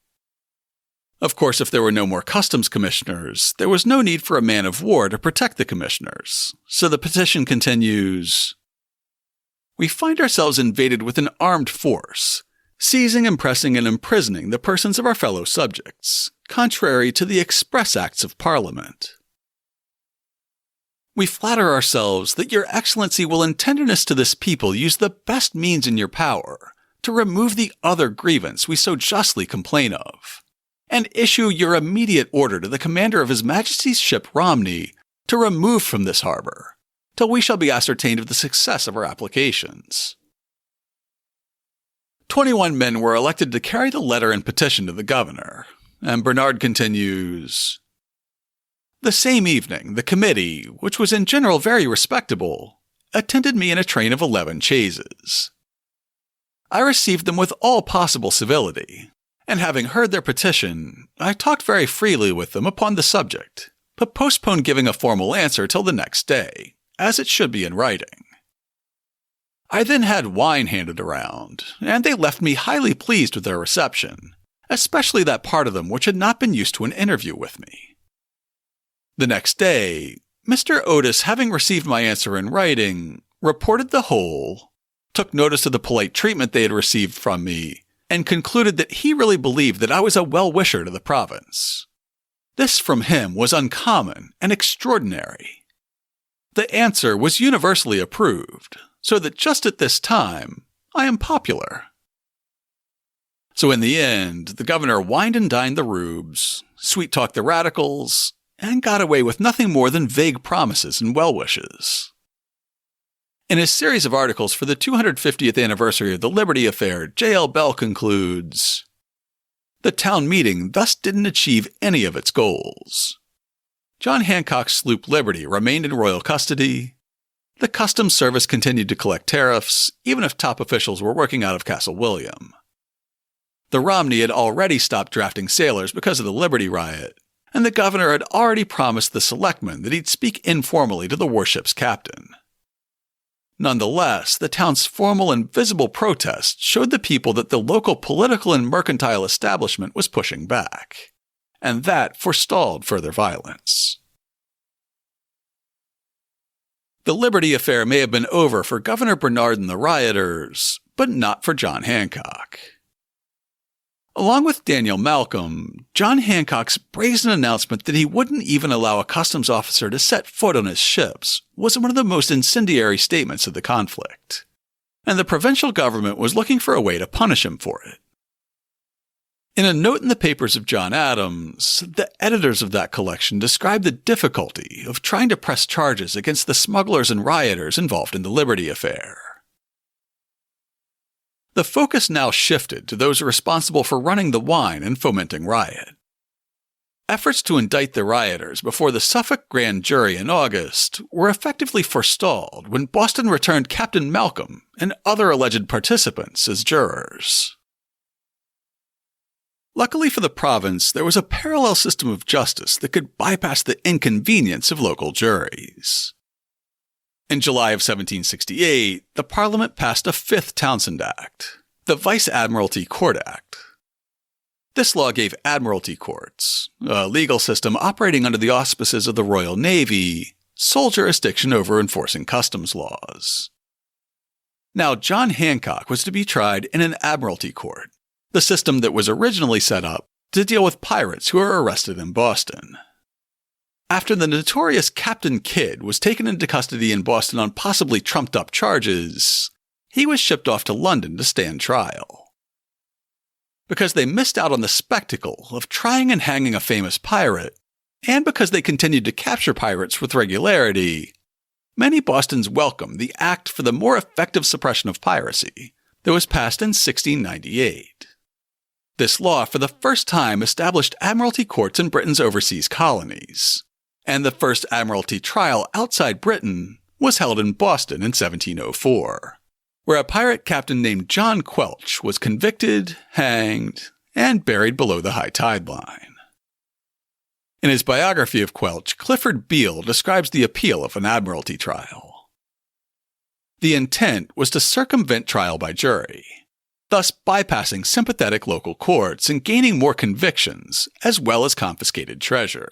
Of course, if there were no more Customs Commissioners, there was no need for a man of war to protect the Commissioners, so the petition continues, "We find ourselves invaded with an armed force, seizing, impressing, and imprisoning the persons of our fellow subjects, contrary to the express acts of Parliament. We flatter ourselves that your Excellency will in tenderness to this people use the best means in your power to remove the other grievance we so justly complain of, and issue your immediate order to the commander of His Majesty's ship Romney to remove from this harbor, till we shall be ascertained of the success of our applications." 21 men were elected to carry the letter and petition to the governor, and Bernard continues, "The same evening, the committee, which was in general very respectable, attended me in a train of 11 chaises. I received them with all possible civility, and having heard their petition, I talked very freely with them upon the subject, but postponed giving a formal answer till the next day, as it should be in writing. I then had wine handed around, and they left me highly pleased with their reception, especially that part of them which had not been used to an interview with me. The next day, Mr. Otis, having received my answer in writing, reported the whole, took notice of the polite treatment they had received from me, and concluded that he really believed that I was a well-wisher to the province. This from him was uncommon and extraordinary. The answer was universally approved, so that just at this time, I am popular." So in the end, the governor wined and dined the rubes, sweet-talked the radicals, and got away with nothing more than vague promises and well-wishes. In his series of articles for the 250th anniversary of the Liberty affair, J.L. Bell concludes, "The town meeting thus didn't achieve any of its goals. John Hancock's sloop Liberty remained in royal custody. The Customs Service continued to collect tariffs, even if top officials were working out of Castle William. The Romney had already stopped drafting sailors because of the Liberty Riot, and the governor had already promised the selectmen that he'd speak informally to the warship's captain. Nonetheless, the town's formal and visible protest showed the people that the local political and mercantile establishment was pushing back, and that forestalled further violence." The Liberty affair may have been over for Governor Bernard and the rioters, but not for John Hancock. Along with Daniel Malcolm, John Hancock's brazen announcement that he wouldn't even allow a customs officer to set foot on his ships was one of the most incendiary statements of the conflict, and the provincial government was looking for a way to punish him for it. In a note in the papers of John Adams, the editors of that collection described the difficulty of trying to press charges against the smugglers and rioters involved in the Liberty affair. The focus now shifted to those responsible for running the wine and fomenting riot. Efforts to indict the rioters before the Suffolk grand jury in August were effectively forestalled when Boston returned Captain Malcolm and other alleged participants as jurors. Luckily for the province, there was a parallel system of justice that could bypass the inconvenience of local juries. In July of 1768, the Parliament passed a Fifth Townshend Act, the Vice Admiralty Court Act. This law gave admiralty courts, a legal system operating under the auspices of the Royal Navy, sole jurisdiction over enforcing customs laws. Now, John Hancock was to be tried in an admiralty court, the system that was originally set up to deal with pirates who were arrested in Boston. After the notorious Captain Kidd was taken into custody in Boston on possibly trumped-up charges, he was shipped off to London to stand trial. Because they missed out on the spectacle of trying and hanging a famous pirate, and because they continued to capture pirates with regularity, many Bostons welcomed the Act for the More Effective Suppression of Piracy that was passed in 1698. This law for the first time established admiralty courts in Britain's overseas colonies, and the first admiralty trial outside Britain was held in Boston in 1704, where a pirate captain named John Quelch was convicted, hanged, and buried below the high tide line. In his biography of Quelch, Clifford Beale describes the appeal of an admiralty trial. The intent was to circumvent trial by jury, thus bypassing sympathetic local courts and gaining more convictions, as well as confiscated treasure.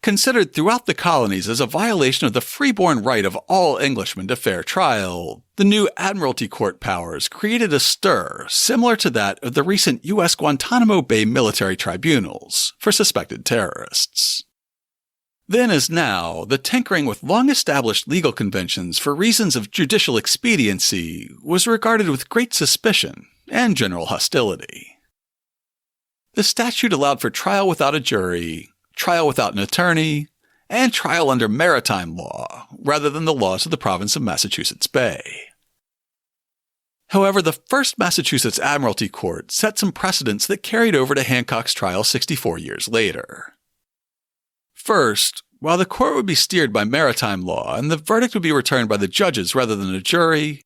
Considered throughout the colonies as a violation of the freeborn right of all Englishmen to fair trial, the new Admiralty Court powers created a stir similar to that of the recent U.S. Guantanamo Bay military tribunals for suspected terrorists. Then as now, the tinkering with long-established legal conventions for reasons of judicial expediency was regarded with great suspicion and general hostility. The statute allowed for trial without a jury, trial without an attorney, and trial under maritime law, rather than the laws of the province of Massachusetts Bay. However, the first Massachusetts Admiralty Court set some precedents that carried over to Hancock's trial 64 years later. First, while the court would be steered by maritime law and the verdict would be returned by the judges rather than a jury,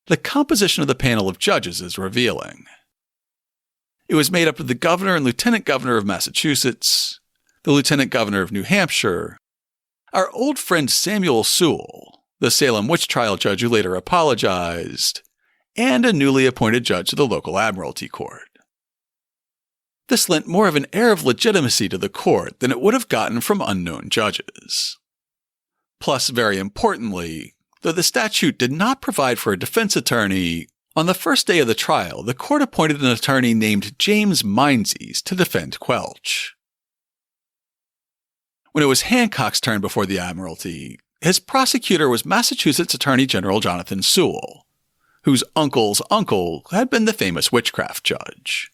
the composition of the panel of judges is revealing. It was made up of the governor and lieutenant governor of Massachusetts, the lieutenant governor of New Hampshire, our old friend Samuel Sewell, the Salem witch trial judge who later apologized, and a newly appointed judge of the local admiralty court. This lent more of an air of legitimacy to the court than it would have gotten from unknown judges. Plus, very importantly, though the statute did not provide for a defense attorney, on the first day of the trial, the court appointed an attorney named James Menzies to defend Quelch. When it was Hancock's turn before the Admiralty, his prosecutor was Massachusetts Attorney General Jonathan Sewell, whose uncle's uncle had been the famous witchcraft judge.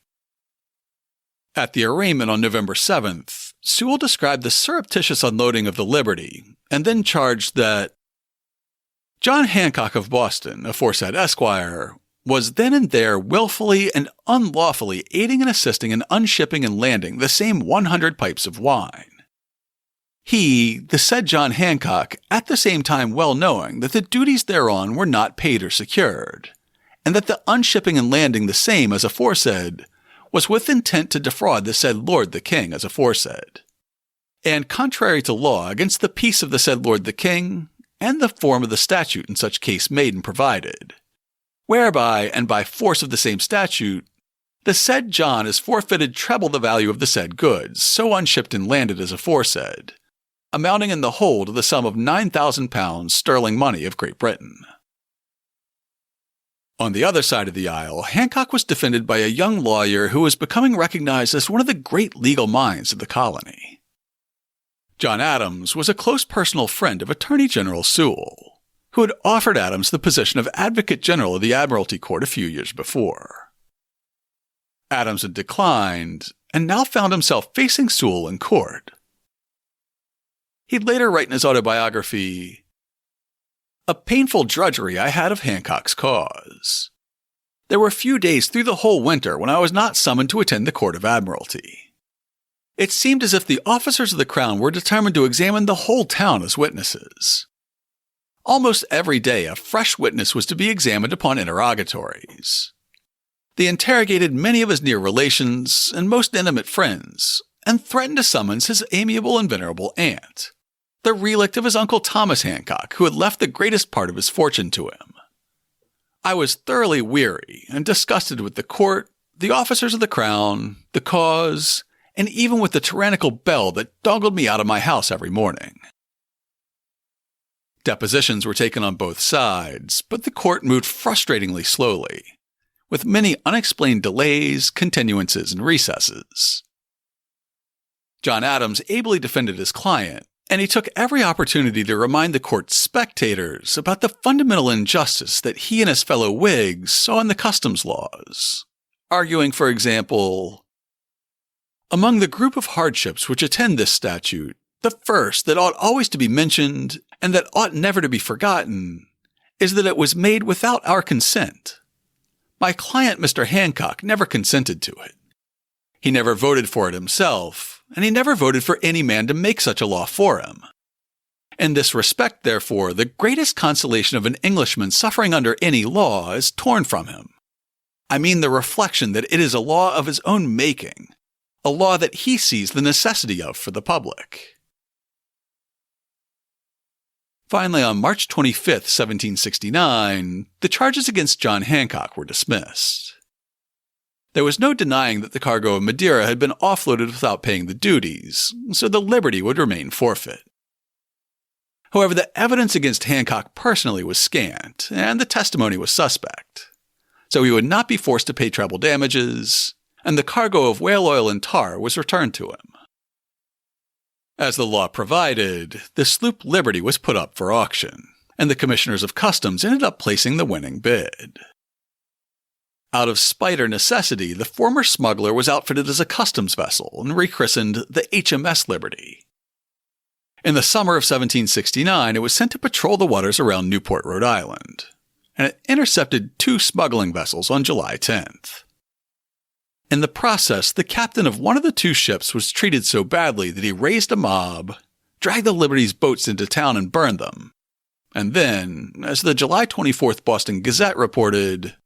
At the arraignment on November 7th, Sewell described the surreptitious unloading of the Liberty, and then charged that John Hancock of Boston, aforesaid Esquire, was then and there willfully and unlawfully aiding and assisting in unshipping and landing the same 100 pipes of wine. He, the said John Hancock, at the same time well knowing that the duties thereon were not paid or secured, and that the unshipping and landing the same as aforesaid was with intent to defraud the said Lord the King as aforesaid, and contrary to law against the peace of the said Lord the King, and the form of the statute in such case made and provided, whereby and by force of the same statute, the said John is forfeited treble the value of the said goods, so unshipped and landed as aforesaid, amounting in the whole to the sum of £9,000 sterling money of Great Britain. On the other side of the aisle, Hancock was defended by a young lawyer who was becoming recognized as one of the great legal minds of the colony. John Adams was a close personal friend of Attorney General Sewell, who had offered Adams the position of Advocate General of the Admiralty Court a few years before. Adams had declined, and now found himself facing Sewell in court. He'd later write in his autobiography, "A painful drudgery I had of Hancock's cause. There were few days through the whole winter when I was not summoned to attend the Court of Admiralty. It seemed as if the officers of the Crown were determined to examine the whole town as witnesses. Almost every day a fresh witness was to be examined upon interrogatories. They interrogated many of his near relations and most intimate friends, and threatened to summons his amiable and venerable aunt, the relict of his Uncle Thomas Hancock, who had left the greatest part of his fortune to him. I was thoroughly weary and disgusted with the court, the officers of the Crown, the cause, and even with the tyrannical bell that doggled me out of my house every morning." Depositions were taken on both sides, but the court moved frustratingly slowly, with many unexplained delays, continuances, and recesses. John Adams ably defended his client, and he took every opportunity to remind the court's spectators about the fundamental injustice that he and his fellow Whigs saw in the customs laws, arguing, for example, "Among the group of hardships which attend this statute, the first that ought always to be mentioned, and that ought never to be forgotten, is that it was made without our consent. My client, Mr. Hancock, never consented to it. He never voted for it himself, and he never voted for any man to make such a law for him. In this respect, therefore, the greatest consolation of an Englishman suffering under any law is torn from him. I mean the reflection that it is a law of his own making, a law that he sees the necessity of for the public." Finally, on March 25, 1769, the charges against John Hancock were dismissed. There was no denying that the cargo of Madeira had been offloaded without paying the duties, so the Liberty would remain forfeit. However, the evidence against Hancock personally was scant, and the testimony was suspect, so he would not be forced to pay treble damages, and the cargo of whale oil and tar was returned to him. As the law provided, the sloop Liberty was put up for auction, and the Commissioners of Customs ended up placing the winning bid. Out of spite or necessity, the former smuggler was outfitted as a customs vessel and rechristened the HMS Liberty. In the summer of 1769, it was sent to patrol the waters around Newport, Rhode Island, and it intercepted 2 smuggling vessels on July 10th. In the process, the captain of one of the 2 ships was treated so badly that he raised a mob, dragged the Liberty's boats into town and burned them. And then, as the July 24th Boston Gazette reported,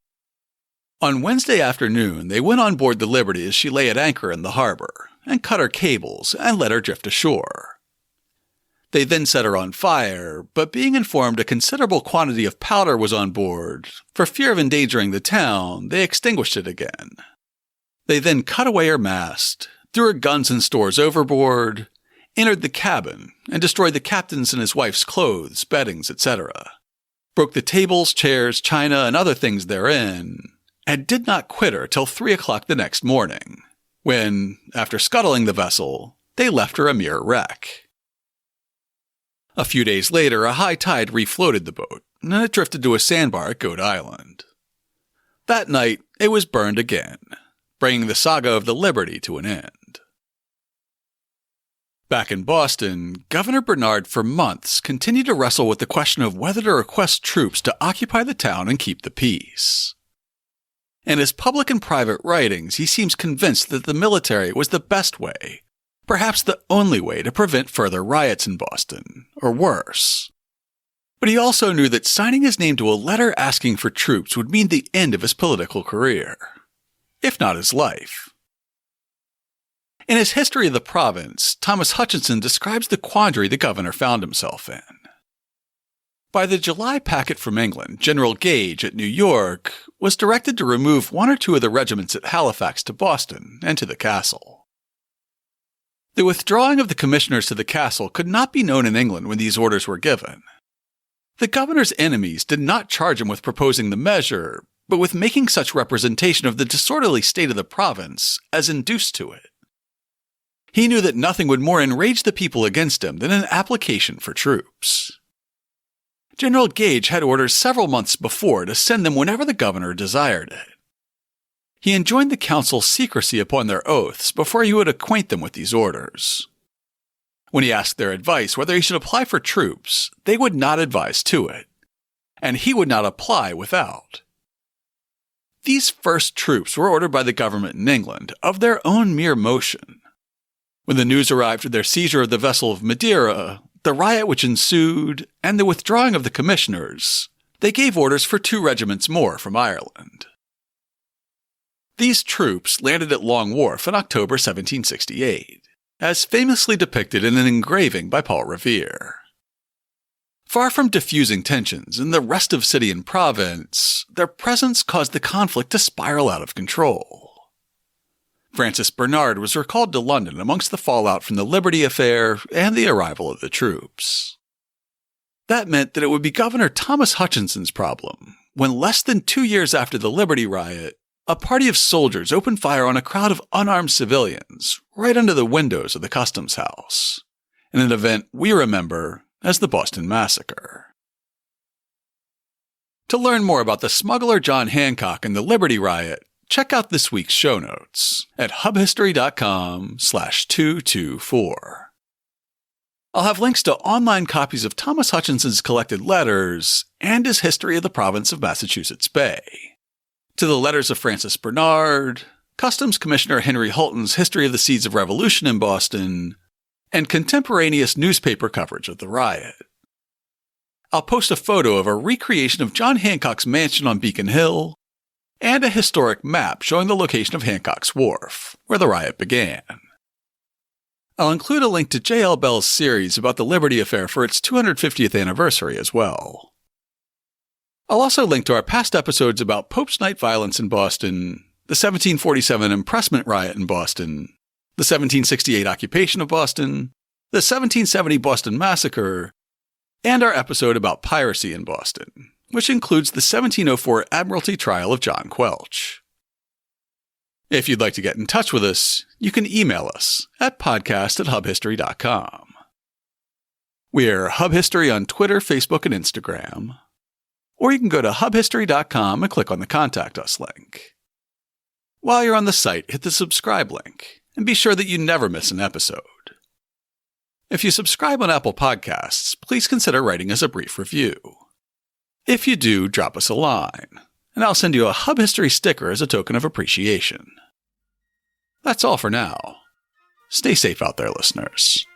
"On Wednesday afternoon, they went on board the Liberty as she lay at anchor in the harbor, and cut her cables and let her drift ashore. They then set her on fire, but being informed a considerable quantity of powder was on board, for fear of endangering the town, they extinguished it again. They then cut away her mast, threw her guns and stores overboard, entered the cabin, and destroyed the captain's and his wife's clothes, beddings, etc., broke the tables, chairs, china, and other things therein, and did not quit her till 3 o'clock the next morning, when, after scuttling the vessel, they left her a mere wreck. A few days later, a high tide refloated the boat, and it drifted to a sandbar at Goat Island. That night, it was burned again, bringing the saga of the Liberty to an end. Back in Boston, Governor Bernard for months continued to wrestle with the question of whether to request troops to occupy the town and keep the peace. In his public and private writings, he seems convinced that the military was the best way, perhaps the only way, to prevent further riots in Boston, or worse. But he also knew that signing his name to a letter asking for troops would mean the end of his political career, if not his life. In his History of the Province, Thomas Hutchinson describes the quandary the governor found himself in. By the July packet from England, General Gage at New York was directed to remove 1 or 2 of the regiments at Halifax to Boston and to the castle. The withdrawing of the commissioners to the castle could not be known in England when these orders were given. The governor's enemies did not charge him with proposing the measure, but with making such representation of the disorderly state of the province as induced to it. He knew that nothing would more enrage the people against him than an application for troops. General Gage had orders several months before to send them whenever the governor desired it. He enjoined the council secrecy upon their oaths before he would acquaint them with these orders. When he asked their advice whether he should apply for troops, they would not advise to it, and he would not apply without. These first troops were ordered by the government in England of their own mere motion. When the news arrived of their seizure of the vessel of Madeira, the riot which ensued, and the withdrawing of the commissioners, they gave orders for 2 regiments more from Ireland. These troops landed at Long Wharf in October 1768, as famously depicted in an engraving by Paul Revere. Far from diffusing tensions in the rest of city and province, their presence caused the conflict to spiral out of control. Francis Bernard was recalled to London amongst the fallout from the Liberty affair and the arrival of the troops. That meant that it would be Governor Thomas Hutchinson's problem when, less than 2 years after the Liberty Riot, a party of soldiers opened fire on a crowd of unarmed civilians right under the windows of the Customs House, in an event we remember as the Boston Massacre. To learn more about the smuggler John Hancock and the Liberty Riot, check out this week's show notes at hubhistory.com/224. I'll have links to online copies of Thomas Hutchinson's collected letters and his history of the province of Massachusetts Bay, to the letters of Francis Bernard, Customs Commissioner Henry Hulton's history of the seeds of revolution in Boston, and contemporaneous newspaper coverage of the riot. I'll post a photo of a recreation of John Hancock's mansion on Beacon Hill, and a historic map showing the location of Hancock's Wharf, where the riot began. I'll include a link to J.L. Bell's series about the Liberty Affair for its 250th anniversary as well. I'll also link to our past episodes about Pope's Night violence in Boston, the 1747 impressment riot in Boston, the 1768 occupation of Boston, the 1770 Boston Massacre, and our episode about piracy in Boston, which includes the 1704 Admiralty trial of John Quelch. If you'd like to get in touch with us, you can email us at podcast@hubhistory.com. We're Hub History on Twitter, Facebook, and Instagram. Or you can go to hubhistory.com and click on the Contact Us link. While you're on the site, hit the subscribe link, and be sure that you never miss an episode. If you subscribe on Apple Podcasts, please consider writing us a brief review. If you do, drop us a line, and I'll send you a Hub History sticker as a token of appreciation. That's all for now. Stay safe out there, listeners.